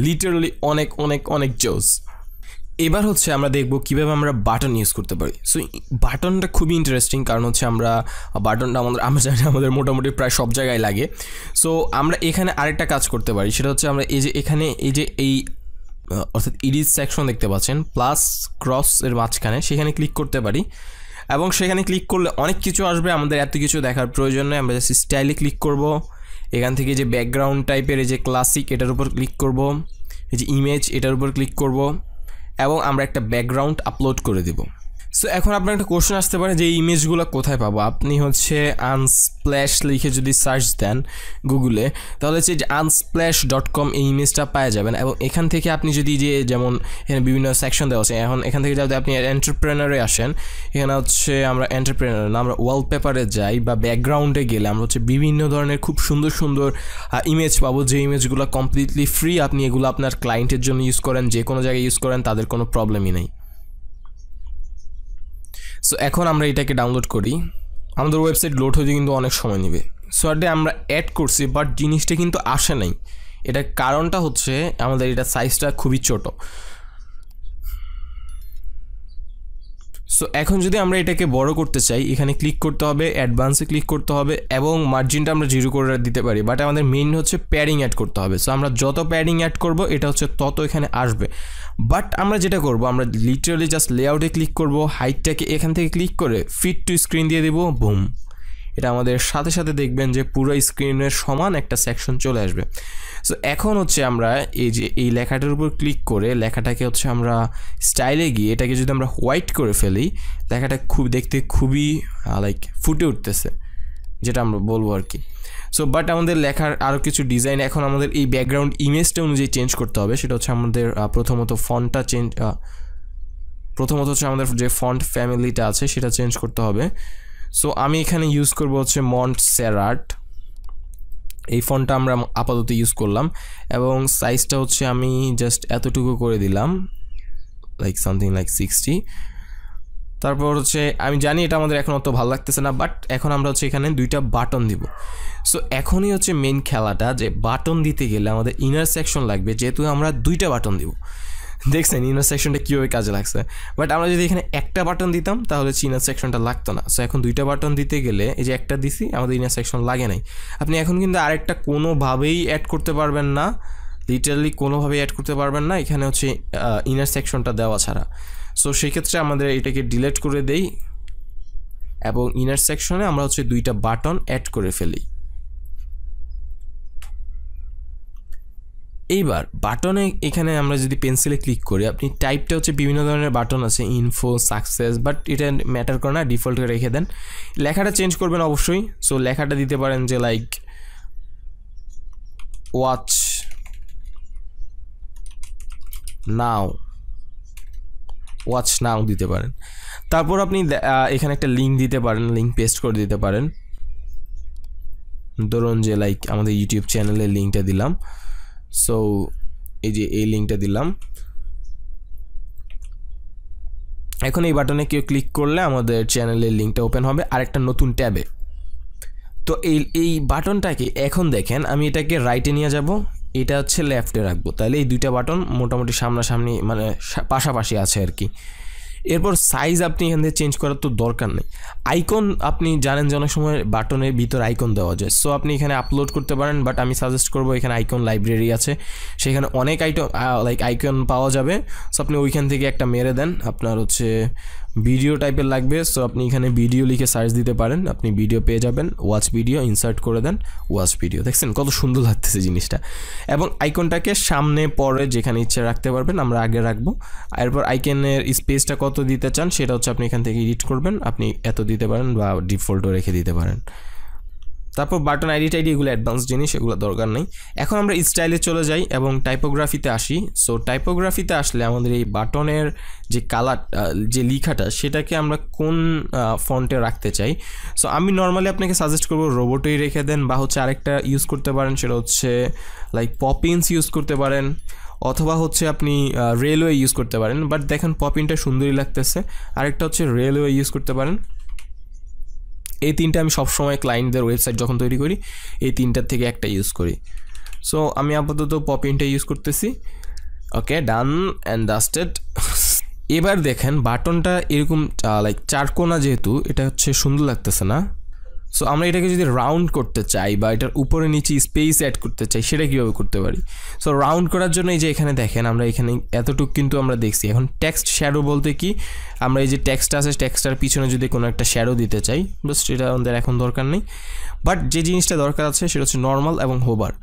লিটারালি অনেক অনেক অনেক জোস। এবার হচ্ছে আমরা দেখব কিভাবে আমরা বাটন ইউজ করতে পারি। সো বাটনটা খুবই ইন্টারেস্টিং, কারণ হচ্ছে বাটনটা আমরা জানি আমাদের মোটামুটি প্রায় সব জায়গায় লাগে। সো আমরা এখানে আরেকটা কাজ করতে পারি, সেটা হচ্ছে আমরা এই যে এখানে এই অর্থাৎ এডিট সেকশন দেখতে পাচ্ছেন প্লাস ক্রস এর মাঝখানে, সেখানে ক্লিক করতে পারি, এবং সেখানে ক্লিক করলে অনেক কিছু আসবে, আমাদের এত কিছু দেখার প্রয়োজন নেই। আমরা জাস্ট স্টাইলে ক্লিক করব, এখান থেকে যে ব্যাকগ্রাউন্ড টাইপের এই যে ক্লাসিক এটার উপর ক্লিক করব, এই যে ইমেজ এটার উপর ক্লিক করব, এবং আমরা একটা ব্যাকগ্রাউন্ড আপলোড করে দেব। সো এখন আপনার একটা কোশ্চেন আসতে পারে যে এই ইমেজগুলো কোথায় পাবো। আপনি হচ্ছে আনস্প্ল্যাশ লিখে যদি সার্চ দেন গুগলে, তাহলে হচ্ছে যে unsplash.com এই ইমেজটা পাওয়া যাবেন। এবং এখান থেকে আপনি যদি যে যেমন এখানে বিভিন্ন সেকশন দেওয়া আছে, এখন এখান থেকে যদি আপনি এন্টারপ্রেনারে আসেন, এখানে হচ্ছে আমরা এন্টারপ্রেনার না, আমরা ওয়ালপেপারে যাই বা ব্যাকগ্রাউন্ডে গেলে আমরা হচ্ছে বিভিন্ন ধরনের খুব সুন্দর সুন্দর ইমেজ পাবো, যে ইমেজগুলো কমপ্লিটলি ফ্রি। আপনি এগুলো আপনার ক্লায়েন্টের জন্য ইউজ করেন, যে কোনো জায়গায় ইউজ করেন, তাদের কোনো প্রবলেমই নেই। সো এখন আমরা এটাকে ডাউনলোড করি, আমাদের ওয়েবসাইট লোড হতে কিন্তু অনেক সময় নেবে। সো আমরা অ্যাড করছি, বাট জিনিসটা কিন্তু আসে নাই। এটার কারণটা হচ্ছে আমাদের এটা সাইজটা খুবই ছোট। সো এখন যদি আমরা এটাকে বড় করতে চাই, এখানে ক্লিক করতে হবে, অ্যাডভান্সে ক্লিক করতে হবে, এবং মার্জিনটা আমরা 0 করে দিতে পারি, বাট আমাদের মেইন হচ্ছে প্যাডিং অ্যাড করতে হবে। সো আমরা যত প্যাডিং অ্যাড করব এটা হচ্ছে তত এখানে আসবে। বাট আমরা যেটা করব, আমরা লিটারালি জাস্ট লেআউটে ক্লিক করব, হাইটটাকে এখান থেকে ক্লিক করে ফিট টু স্ক্রিন দিয়ে দেবো, বুম, এটা আমাদের সাথে সাথে দেখবেন যে পুরো স্ক্রিনের সমান একটা সেকশন চলে আসবে। সো এখন হচ্ছে আমরা এই যে এই লেখাটার উপর ক্লিক করে লেখাটাকে হচ্ছে আমরা স্টাইলে গিয়ে এটাকে যদি আমরা হোয়াইট করে ফেলি, লেখাটা দেখতে খুবই লাইক ফুটে উঠতেছে, যেটা আমরা বলবো আর কি। সো বাট আমাদের লেখার আরও কিছু ডিজাইন এখন আমাদের এই ব্যাকগ্রাউন্ড ইমেজটা অনুযায়ী চেঞ্জ করতে হবে। সেটা হচ্ছে আমাদের প্রথমত হচ্ছে আমাদের যে ফন্ট ফ্যামিলিটা আছে সেটা চেঞ্জ করতে হবে। সো আমি এখানে ইউজ করব হচ্ছে মন্টসেরাট, এই ফন্টটা আমরা আপাতত ইউজ করলাম, এবং সাইজটা হচ্ছে আমি জাস্ট এতটুকু করে দিলাম, লাইক সামথিং লাইক 60। তারপর হচ্ছে আমি জানি এটা আমাদের এখন অত ভালো লাগতেছে না, বাট এখন আমরা হচ্ছে এখানে 2টা বাটন দিব। সো এখনই হচ্ছে মেন খেলাটা, যে বাটন দিতে গেলে আমাদের ইনার সেকশন লাগবে, যেহেতু আমরা 2টা বাটন দিব। দেখছেন ইনার সেকশনটা কীভাবে কাজে লাগছে। বাট আমরা যদি এখানে একটা বাটন দিতাম তাহলে ইনার সেকশনটা লাগতো না। সো এখন 2টা বাটন দিতে গেলে এই যে একটা দিছি, আমাদের ইনার সেকশন লাগে নাই। আপনি এখন কিন্তু আরেকটা কোনোভাবেই অ্যাড করতে পারবেন না, লিটারালি কোনোভাবেই অ্যাড করতে পারবেন না এখানে হচ্ছে ইনার সেকশনটা দেওয়া ছাড়া। সো সেক্ষেত্রে আমাদের এটাকে ডিলিট করে দেই এবং ইনার সেকশনে আমরা হচ্ছে 2টা বাটন অ্যাড করে ফেলি। এইবার বাটনে এখানে আমরা যদি পেন্সিলে ক্লিক করি, আপনি টাইপটা হচ্ছে বিভিন্ন ধরনের বাটন আছে, ইনফো, সাকসেস, বাট এটা ম্যাটার করে না, ডিফল্ট করে রেখে দেন। লেখাটা চেঞ্জ করবেন অবশ্যই। সো লেখাটা দিতে পারেন যে লাইক ওয়াচ নাও দিতে পারেন। তারপর আপনি এখানে একটা লিঙ্ক দিতে পারেন, লিঙ্ক পেস্ট করে দিতে পারেন। ধরুন যে লাইক আমাদের ইউটিউব চ্যানেলের লিঙ্কটা দিলাম। সো এই যে এই লিঙ্কটা দিলাম। এখন এই বাটনে কেউ ক্লিক করলে আমাদের চ্যানেলের লিঙ্কটা ওপেন হবে আরেকটা নতুন ট্যাবে। তো এই বাটনটাকে এখন দেখেন, আমি এটাকে রাইটে নিয়ে যাব, এটা হচ্ছে লেফটে রাখবো, তাহলে এই 2টা বাটন মোটামুটি সামনাসামনি মানে পাশাপাশি আছে আর কি। এরপর সাইজ আপনি এখান থেকে চেঞ্জ করার তো দরকার নেই। আইকন আপনি জানেন যে অনেক সময় বাটনের ভিতর আইকন দেওয়া যায়, সো আপনি এখানে আপলোড করতে পারেন, বাট আমি সাজেস্ট করবো এখানে আইকন লাইব্রেরি আছে, সেখানে অনেক আইকন পাওয়া যাবে। সো আপনি ওইখান থেকে একটা মেরে দেন। আপনার হচ্ছে ভিডিও টাইপের লাগবে, সো আপনি এখানে ভিডিও লিখে সার্চ দিতে পারেন, আপনি ভিডিও পেয়ে যাবেন। ওয়াচ ভিডিও ইনসার্ট করে দেন, ওয়াচ ভিডিও। দেখছেন কত সুন্দর লাগতেছে জিনিসটা। এবং আইকনটাকে সামনে পরে যেখানে ইচ্ছে রাখতে পারবেন, আমরা আগে রাখবো। এরপর আইকনের স্পেসটা কত দিতে চান সেটা হচ্ছে আপনি এখান থেকে এডিট করবেন, আপনি এত দিতে পারেন বা ডিফল্টও রেখে দিতে পারেন। তারপর বাটন আইডি এগুলো অ্যাডভান্স জিনিস, এগুলো দরকার নেই। এখন আমরা স্টাইলে চলে যাই এবং টাইপোগ্রাফিতে আসি। সো টাইপোগ্রাফিতে আসলে আমাদের এই বাটনের যে কালার, যে লেখাটা, সেটাকে আমরা কোন ফন্টে রাখতে চাই। সো আমি নর্মালি আপনাকে সাজেস্ট করবো রোবটই রেখে দেন, বা হচ্ছে আরেকটা ইউজ করতে পারেন, সেটা হচ্ছে লাইক পপিন্স ইউজ করতে পারেন, অথবা হচ্ছে আপনি রেলওয়ে ইউজ করতে পারেন। বাট দেখেন পপিনটা সুন্দরই লাগতেছে। আরেকটা হচ্ছে রেলওয়ে ইউজ করতে পারেন। এই 3টা আমি সবসময় ক্লায়েন্টদের ওয়েবসাইট যখন তৈরি করি এই 3টার থেকে একটা ইউজ করি। সো আমি আপাতত পপিনটা ইউজ করতেছি। ওকে, ডান অ্যান্ড ডাস্টেড। এবার দেখেন বাটনটা এরকম লাইক 4 কোণা, যেহেতু এটা হচ্ছে সুন্দর লাগতেছে না। সো আমরা এটাকে যদি রাউন্ড করতে চাই বা এটার উপরে নিচে স্পেস অ্যাড করতে চাই, সেটা কীভাবে করতে পারি? সো রাউন্ড করার জন্য এই যে এখানে দেখেন, আমরা এখানে এতটুকু কিন্তু আমরা দেখছি। এখন টেক্সট শ্যাডো বলতে কি, আমরা এই যে টেক্সটটা আছে, টেক্সটার পিছনে যদি কোনো একটা শ্যাডো দিতে চাই, বাস সেটা আমাদের এখন দরকার নেই। বাট যে জিনিসটা দরকার আছে সেটা হচ্ছে নর্মাল এবং হোভার।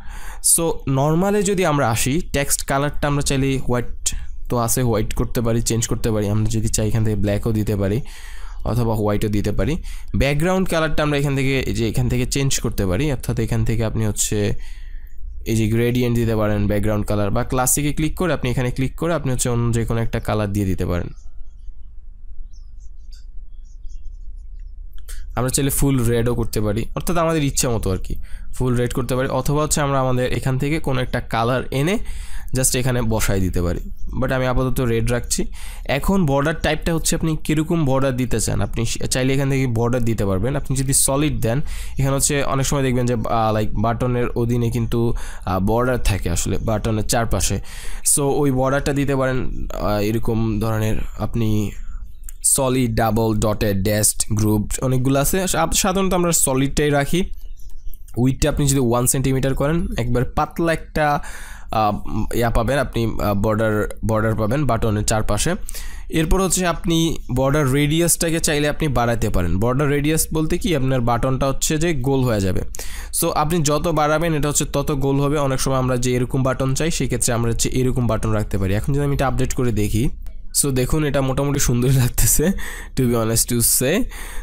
সো নর্মালে যদি আমরা আসি, টেক্সট কালারটা আমরা চাইলে হোয়াইট তো আছে, হোয়াইট করতে পারি, চেঞ্জ করতে পারি। আমরা যদি চাই এখান থেকে ব্ল্যাকও দিতে পারি অথবা হোয়াইটও দিতে পারি। ব্যাকগ্রাউন্ড কালারটা আমরা এখান থেকে চেঞ্জ করতে পারি, অর্থাৎ এখান থেকে আপনি হচ্ছে এই যে গ্রেডিয়েন্ট দিতে পারেন ব্যাকগ্রাউন্ড কালার, বা ক্লাসিকে ক্লিক করে আপনি এখানে ক্লিক করে আপনি হচ্ছে অন্য যে কোনো একটা কালার দিয়ে দিতে পারেন। আমরা চাইলে ফুল রেডও করতে পারি, অর্থাৎ আমাদের ইচ্ছা মতো আর কি ফুল রেড করতে পারি, অথবা হচ্ছে আমরা আমাদের এখান থেকে কোনো একটা কালার এনে জাস্ট এখানে বসাই দিতে পারি। বাট আমি আপাতত রেড রাখছি। এখন বর্ডার টাইপটা হচ্ছে আপনি কীরকম বর্ডার দিতে চান, আপনি চাইলে এখান থেকে বর্ডার দিতে পারবেন। আপনি যদি সলিড দেন, এখানে হচ্ছে অনেক সময় দেখবেন যে লাইক বাটনের অধীনে কিন্তু বর্ডার থাকে আসলে বাটনের চারপাশে। সো ওই বর্ডারটা দিতে পারেন এরকম ধরনের, আপনি solid, double, dotted, dashed, group অনেকগুলো আছে। সাধারণত আমরা সলিডটাই রাখি। উইডটা আপনি যদি 1 সেন্টিমিটার করেন, একবার পাতলা একটা পাবেন আপনি, বর্ডার পাবেন বাটনের চারপাশে। এরপর হচ্ছে আপনি বর্ডার রেডিয়াসটাকে চাইলে আপনি বাড়াতে পারেন। বর্ডার রেডিয়াস বলতে কি, আপনার বাটনটা হচ্ছে যে গোল হয়ে যাবে। সো আপনি যত বাড়াবেন এটা হচ্ছে তত গোল হবে। অনেক সময় আমরা যে এরকম বাটন চাই, সেক্ষেত্রে আমরা হচ্ছে এরকম বাটন রাখতে পারি। এখন যদি আমি এটা আপডেট করে দেখি, সো দেখুন এটা মোটামুটি সুন্দর লাগতেছে, to be honest to say.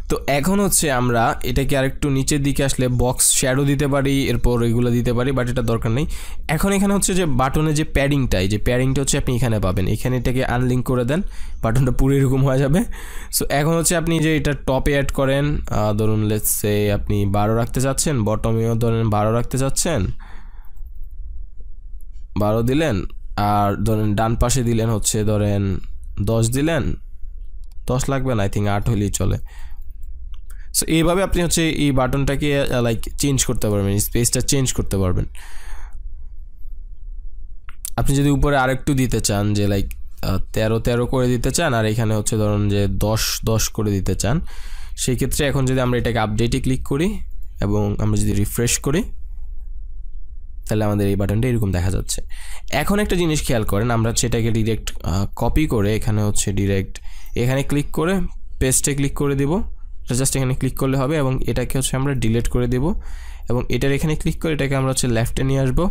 তো এখন হচ্ছে আমরা এটাকে আরেকটু নিচের দিকে আসলে বক্স শ্যাডো দিতে পারি, এরপর এগুলো দিতে পারি, বাট এটা দরকার নেই। এখন এখানে হচ্ছে যে বাটনের যে প্যাডিংটা, এই যে প্যাডিংটা হচ্ছে আপনি এখানে পাবেন। এখানে এটাকে আনলিঙ্ক করে দেন, বাটনটা পুরো এরকম হয়ে যাবে। সো এখন হচ্ছে আপনি যে এটা টপে অ্যাড করেন, ধরুন লেটস সে আপনি 12 রাখতে চাচ্ছেন, বটমেও ধরেন 12 রাখতে চাচ্ছেন, 12 দিলেন। আর ধরেন ডান পাশে দিলেন হচ্ছে ধরেন 10 দিলেন, 10 লাগবে না, আই থিঙ্ক 8 হলেই চলে। সো এইভাবে আপনি হচ্ছে এই বাটনটাকে লাইক চেঞ্জ করতে পারবেন, স্পেসটা চেঞ্জ করতে পারবেন। আপনি যদি উপরে আরেকটু দিতে চান যে লাইক 13 করে দিতে চান, আর এখানে হচ্ছে ধরুন যে 10 করে দিতে চান, সেই ক্ষেত্রে এখন যদি আমরা এটাকে আপডেটে ক্লিক করি এবং আমরা যদি রিফ্রেশ করি, তাহলে আমাদের এই বাটনটা এরকম দেখা যাচ্ছে। এখন একটা জিনিস খেয়াল করেন, আমরা হচ্ছে এটাকে ডিরেক্ট কপি করে এখানে হচ্ছে ডিরেক্ট এখানে ক্লিক করে পেস্টে ক্লিক করে দেব, জাস্ট এখানে ক্লিক করলে হবে, এবং এটাকে হচ্ছে আমরা ডিলিট করে দেব, এবং এটার এখানে ক্লিক করে এটাকে আমরা হচ্ছে লেফটে নিয়ে আসবো,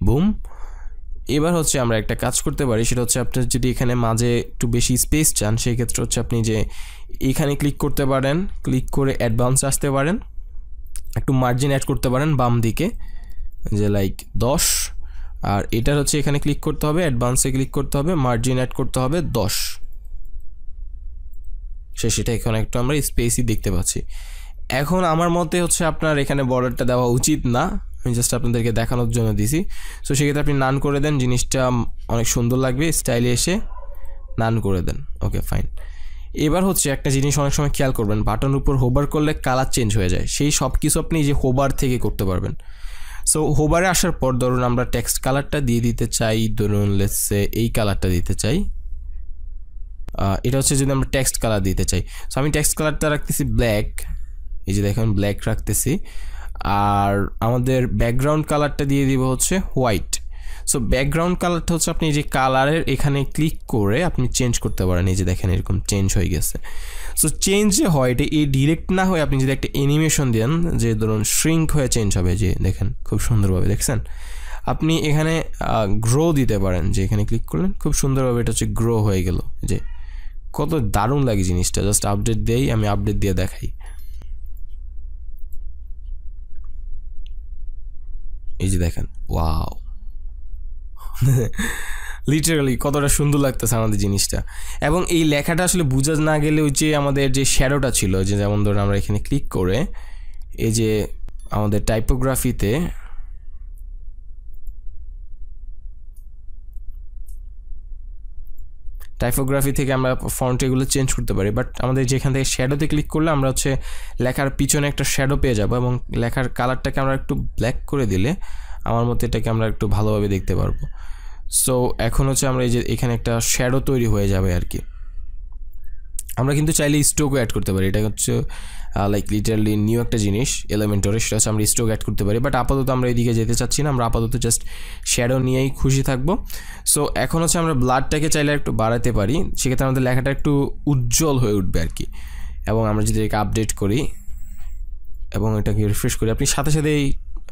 বুম। এবার হচ্ছে আমরা একটা কাজ করতে পারি, সেটা হচ্ছে আপনার যদি এখানে মাঝে একটু বেশি স্পেস চান, সেই ক্ষেত্রে হচ্ছে আপনি যে এখানে ক্লিক করতে পারেন, ক্লিক করে অ্যাডভান্স আসতে পারেন, একটু মার্জিন অ্যাড করতে পারেন বাম দিকে, যে লাইক 10, আর এটার হচ্ছে এখানে ক্লিক করতে হবে, অ্যাডভান্সে ক্লিক করতে হবে, মার্জিন অ্যাড করতে হবে 10, সেটা এখানে একটু আমরা স্পেসই দেখতে পাচ্ছি। এখন আমার মতে হচ্ছে আপনার এখানে বর্ডারটা দেওয়া উচিত না, আমি জাস্ট আপনাদেরকে দেখানোর জন্য দিছি। সো সেক্ষেত্রে আপনি নান করে দেন, জিনিসটা অনেক সুন্দর লাগবে, স্টাইলে এসে নান করে দেন, ওকে ফাইন। এবার হচ্ছে একটা জিনিস অনেক সময় খেয়াল করবেন, বাটনের উপর হোভার করলে কালার চেঞ্জ হয়ে যায়, সেই সব কিছু আপনি যে হোভার থেকে করতে পারবেন। সো হোভারে আসার পর ধরুন আমরা টেক্সট কালারটা দিয়ে দিতে চাই, ধরুন লেটস সে এই কালারটা দিতে চাই, এটা হচ্ছে যদি আমরা টেক্সট কালার দিতে চাই। সো আমি টেক্সট কালারটা রাখতেছি ব্ল্যাক, এই যে দেখুন ব্ল্যাক রাখতেছি, আর আমাদের ব্যাকগ্রাউন্ড কালারটা দিয়ে দিব হচ্ছে হোয়াইট। সো ব্যাকগ্রাউন্ড কালারটা হচ্ছে আপনি যে কালারের এখানে ক্লিক করে আপনি চেঞ্জ করতে পারেন, এই যে দেখেন এরকম চেঞ্জ হয়ে গেছে। সো চেঞ্জ যে হয় এটা এই ডিরেক্ট না হয়ে আপনি যদি একটা অ্যানিমেশন দেন, যে ধরুন শ্রিঙ্ক হয়ে চেঞ্জ হবে, যে দেখেন খুব সুন্দরভাবে দেখছেন। আপনি এখানে গ্রো দিতে পারেন, যে এখানে ক্লিক করলেন খুব সুন্দরভাবে এটা হচ্ছে গ্রো হয়ে গেল, যে কত দারুণ লাগে জিনিসটা। জাস্ট আপডেট দিয়েই আমি আপডেট দিয়ে দেখাই, এই যে দেখেন ওয়াও, লিটারালি কতটা সুন্দর লাগতেছে আমাদের জিনিসটা। এবং এই লেখাটা আসলে বোঝা না গেলে ওই যে আমাদের যে শ্যাডোটা ছিল, যে যেমন ধরুন আমরা এখানে ক্লিক করে এই যে আমাদের টাইপোগ্রাফিতে থেকে আমরা ফন্ট এগুলো চেঞ্জ করতে পারি, বাট আমাদের যেখান থেকে শ্যাডোতে ক্লিক করলে আমরা হচ্ছে লেখার পিছনে একটা শ্যাডো পেয়ে যাব, এবং লেখার কালারটাকে আমরা একটু ব্ল্যাক করে দিলে আমার মতে এটাকে আমরা একটু ভালোভাবে দেখতে পারবো। সো এখন হচ্ছে আমরা এই যে এখানে একটা শ্যাডো তৈরি হয়ে যাবে আর কি। আমরা কিন্তু চাইলে স্ট্রোকও অ্যাড করতে পারি, এটা হচ্ছে লাইক লিটারালি নিউ একটা জিনিস এলিমেন্টরে, সেটা হচ্ছে আমরা স্ট্রোক অ্যাড করতে পারি, বাট আপাতত আমরা এদিকে যেতে চাচ্ছি না, আমরা আপাতত জাস্ট শ্যাডো নিয়েই খুশি থাকবো। সো এখন হচ্ছে আমরা ব্লাডটাকে চাইলে একটু বাড়াতে পারি, সেক্ষেত্রে আমাদের লেখাটা একটু উজ্জ্বল হয়ে উঠবে আর কি। এবং আমরা যদি এটাকে আপডেট করি এবং এটাকে রিফ্রেশ করি, আপনি সাথে সাথে এই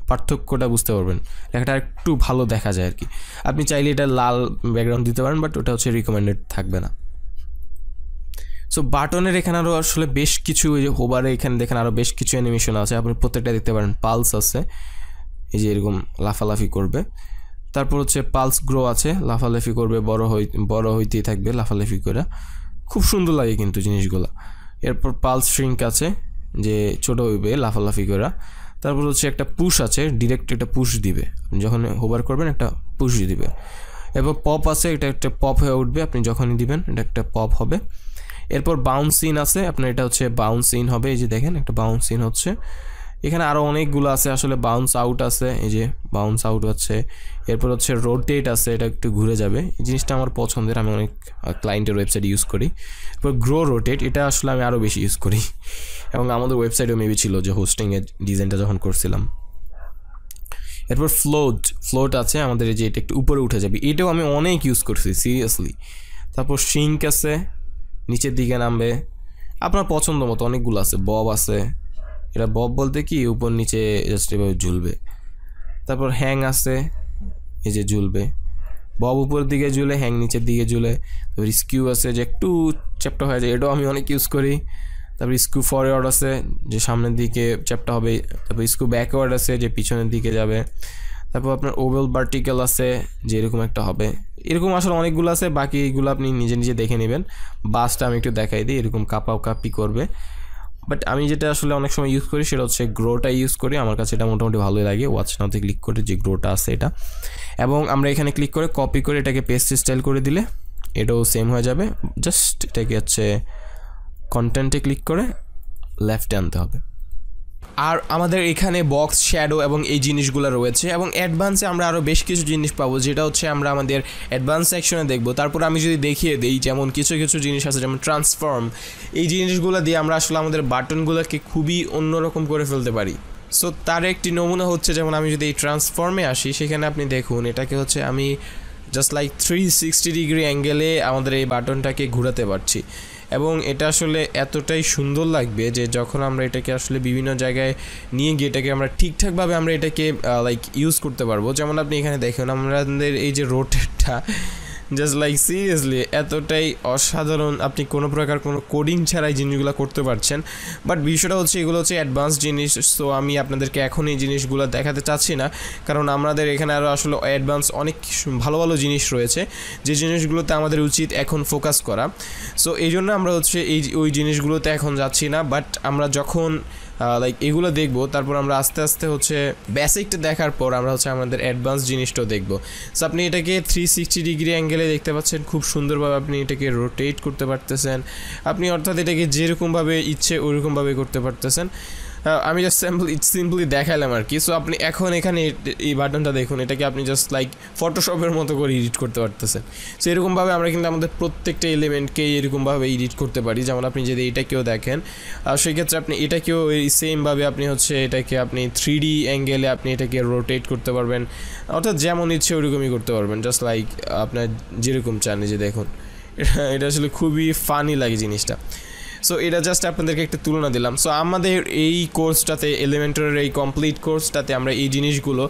পার্থক্যটা বুঝতে পারবেন, লেখাটা একটু ভালো দেখা যায় আর কি। আপনি চাইলে এটা লাল ব্যাকগ্রাউন্ড দিতে পারেন, বাট ওটা হচ্ছে রিকমেন্ডেড থাকবে না। সো বাটনের এখানে আরও আসলে বেশ কিছু, এই যে হোভারে এখানে দেখেন আরও বেশ কিছু অ্যানিমেশন আছে, আপনি প্রত্যেকটা দেখতে পারেন। পালস আছে, এই যে এরকম লাফালাফি করবে, তারপর হচ্ছে পালস গ্রো আছে, লাফালাফি করবে, বড় হইতেই থাকবে লাফালাফি করে, খুব সুন্দর লাগে কিন্তু জিনিসগুলো। এরপর পালস শ্রিঙ্ক আছে, যে ছোটো হইবে লাফালাফি করে। তারপর হচ্ছে একটা পুশ আছে, ডিরেক্ট একটা পুশ দিবে, যখন হোভার করবেন একটা পুশ দিবে। এরপর পপ আছে, এটা একটা পপ হয়ে উঠবে, আপনি যখনই দিবেন এটা একটা পপ হবে। এরপর বাউন্স ইন আছে, আপনার এটা হচ্ছে বাউন্স ইন হবে, এই যে দেখেন একটা বাউন্স ইন হচ্ছে। এখানে আরও অনেকগুলো আছে আসলে, বাউন্স আউট আছে, এই যে বাউন্স আউট হচ্ছে। এরপর হচ্ছে রোটেট আছে, এটা একটু ঘুরে যাবে, এই জিনিসটা আমার পছন্দের, আমি অনেক ক্লায়েন্টের ওয়েবসাইট ইউজ করি। এরপর গ্রো রোটেট, এটা আসলে আমি আরও বেশি ইউজ করি, এবং আমাদের ওয়েবসাইটেও মেবি ছিল যে হোস্টিংয়ের ডিজাইনটা যখন করছিলাম। এরপর ফ্লোট আছে আমাদের, এই যে এটা একটু উপরে উঠে যাবে, এটাও আমি অনেক ইউজ করছি সিরিয়াসলি। তারপর শিঙ্ক আছে, নিচের দিকে নামবে, আপনার পছন্দ মতো অনেকগুলো আছে। বব আছে, এটা বব বলতে কি উপর নিচে জাস্ট এভাবে ঝুলবে। তারপর হ্যাং আছে, এই যে ঝুলবে, বব উপরের দিকে ঝুলে, হ্যাং নিচের দিকে ঝুলে। তারপর স্কিউ আছে, যে একটু চ্যাপ্টা হয়ে যায়, এটাও আমি অনেক ইউজ করি। তারপর স্কিউ ফরওয়ার্ড আছে, যে সামনের দিকে চ্যাপ্টা হবে। তারপর স্কিউ ব্যাকওয়ার্ড আছে, যে পিছনের দিকে যাবে। তারপর আপনার ওভেল ভার্টিক্যাল আছে, যে এরকম একটা হবে। এরকম আসলে অনেকগুলো আছে, বাকি এইগুলো আপনি নিজে নিজে দেখে নেবেন। বাসটা আমি একটু দেখাই দিই, এরকম কাপি করবে। বাট আমি যেটা আসলে অনেক সময় ইউজ করি সেটা হচ্ছে গ্রোটা ইউজ করি, আমার কাছে এটা মোটামুটি ভালোই লাগে। ওয়াচ নাওতে ক্লিক করে যে গ্রোটা আছে এটা, এবং আমরা এখানে ক্লিক করে কপি করে এটাকে পেস্ট স্টাইল করে দিলে এটাও সেম হয়ে যাবে। জাস্ট এটাকে হচ্ছে কন্টেন্টে ক্লিক করে লেফটে আনতে হবে। আর আমাদের এখানে বক্স, শ্যাডো এবং এই জিনিসগুলো রয়েছে এবং অ্যাডভান্সে আমরা আরও বেশ কিছু জিনিস পাবো, যেটা হচ্ছে আমরা আমাদের অ্যাডভান্স সেকশনে দেখব। তারপর আমি যদি দেখিয়ে দিই, যেমন কিছু কিছু জিনিস আছে যেমন ট্রান্সফর্ম, এই জিনিসগুলো দিয়ে আমরা আসলে আমাদের বাটনগুলোকে খুবই অন্যরকম করে ফেলতে পারি। সো তার একটি নমুনা হচ্ছে, যেমন আমি যদি এই ট্রান্সফর্মে আসি, সেখানে আপনি দেখুন এটাকে হচ্ছে আমি জাস্ট লাইক 360 ডিগ্রি অ্যাঙ্গেলে আমাদের এই বাটনটাকে ঘোরাতে পারছি এবং এটা আসলে এতটাই সুন্দর লাগবে যে যখন আমরা এটাকে আসলে বিভিন্ন জায়গায় নিয়ে গিয়ে এটাকে আমরা ঠিকঠাকভাবে আমরা এটাকে লাইক ইউজ করতে পারবো। যেমন আপনি এখানে দেখুন আমাদের এই যে রোটেটটা জাস্ট লাইক সিরিয়াসলি এতটাই অসাধারণ, আপনি কোনো প্রকার কোনো কোডিং ছাড়াই জিনিসগুলো করতে পারছেন। বাট বিষয়টা হচ্ছে এগুলো হচ্ছে অ্যাডভান্স জিনিস, সো আমি আপনাদেরকে এখন এই জিনিসগুলো দেখাতে চাচ্ছি না, কারণ আমাদের এখানে আরও আসলে অ্যাডভান্স অনেক ভালো ভালো জিনিস রয়েছে যে জিনিসগুলোতে আমাদের উচিত এখন ফোকাস করা। সো এই জন্য আমরা হচ্ছে ওই জিনিসগুলোতে এখন যাচ্ছি না, বাট আমরা যখন লাইক এগুলো দেখবো তারপর আমরা আস্তে আস্তে হচ্ছে বেসিকটা দেখার পর আমরা হচ্ছে আমাদের অ্যাডভান্স জিনিসটাও দেখবো। সো আপনি এটাকে 360 ডিগ্রি অ্যাঙ্গেলে দেখতে পাচ্ছেন, খুব সুন্দরভাবে আপনি এটাকে রোটেট করতে পারতেছেন, আপনি অর্থাৎ এটাকে যেরকমভাবে ইচ্ছে ওইরকমভাবে করতে পারতেছেন। আমি জাস্ট সিম্পলি দেখালাম আর কি। সো আপনি এখন এখানে এই বাটনটা দেখুন, এটাকে আপনি জাস্ট লাইক ফটোশপের মতো করে এডিট করতে পারতেছেন। সো এরকমভাবে আমরা কিন্তু আমাদের প্রত্যেকটা এলিমেন্টকে এরকমভাবে এডিট করতে পারি। যেমন আপনি যদি এটাকেও দেখেন, সেই ক্ষেত্রে আপনি এটাকেও এই সেমভাবে আপনি হচ্ছে এটাকে আপনি 3D অ্যাঙ্গেলে আপনি এটাকে রোটেট করতে পারবেন, অর্থাৎ যেমন ইচ্ছে ওইরকমই করতে পারবেন, জাস্ট লাইক আপনার যেরকম চান। যে দেখুন এটা আসলে খুবই ফানি লাগে জিনিসটা। সো এটা জাস্ট আপনাদেরকে একটা তুলনা দিলাম। সো আমাদের এই কোর্সটাতে, এলিমেন্টারের এই কমপ্লিট কোর্সটাতে আমরা এই জিনিসগুলো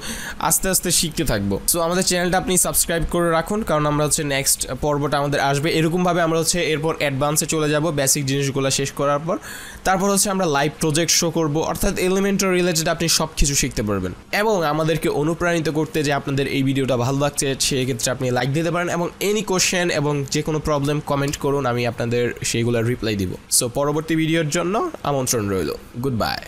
আস্তে আস্তে শিখতে থাকবো। সো আমাদের চ্যানেলটা আপনি সাবস্ক্রাইব করে রাখুন, কারণ আমরা হচ্ছে নেক্সট পর্বটা আমাদের আসবে এরকমভাবে আমরা হচ্ছে এরপর অ্যাডভান্সে চলে যাব বেসিক জিনিসগুলো শেষ করার পর। তারপর হচ্ছে আমরা লাইভ প্রজেক্ট শো করবো, অর্থাৎ এলিমেন্টার রিলেটেড আপনি সব কিছু শিখতে পারবেন। এবং আমাদেরকে অনুপ্রাণিত করতে যে আপনাদের এই ভিডিওটা ভালো লাগছে, সেক্ষেত্রে আপনি লাইক দিতে পারেন এবং এনি কোশ্চেন এবং যে কোনো প্রবলেম কমেন্ট করুন, আমি আপনাদের সেইগুলোর রিপ্লাই দিব। সো পরবর্তী ভিডিওর জন্য আমন্ত্রণ রইল। Good bye.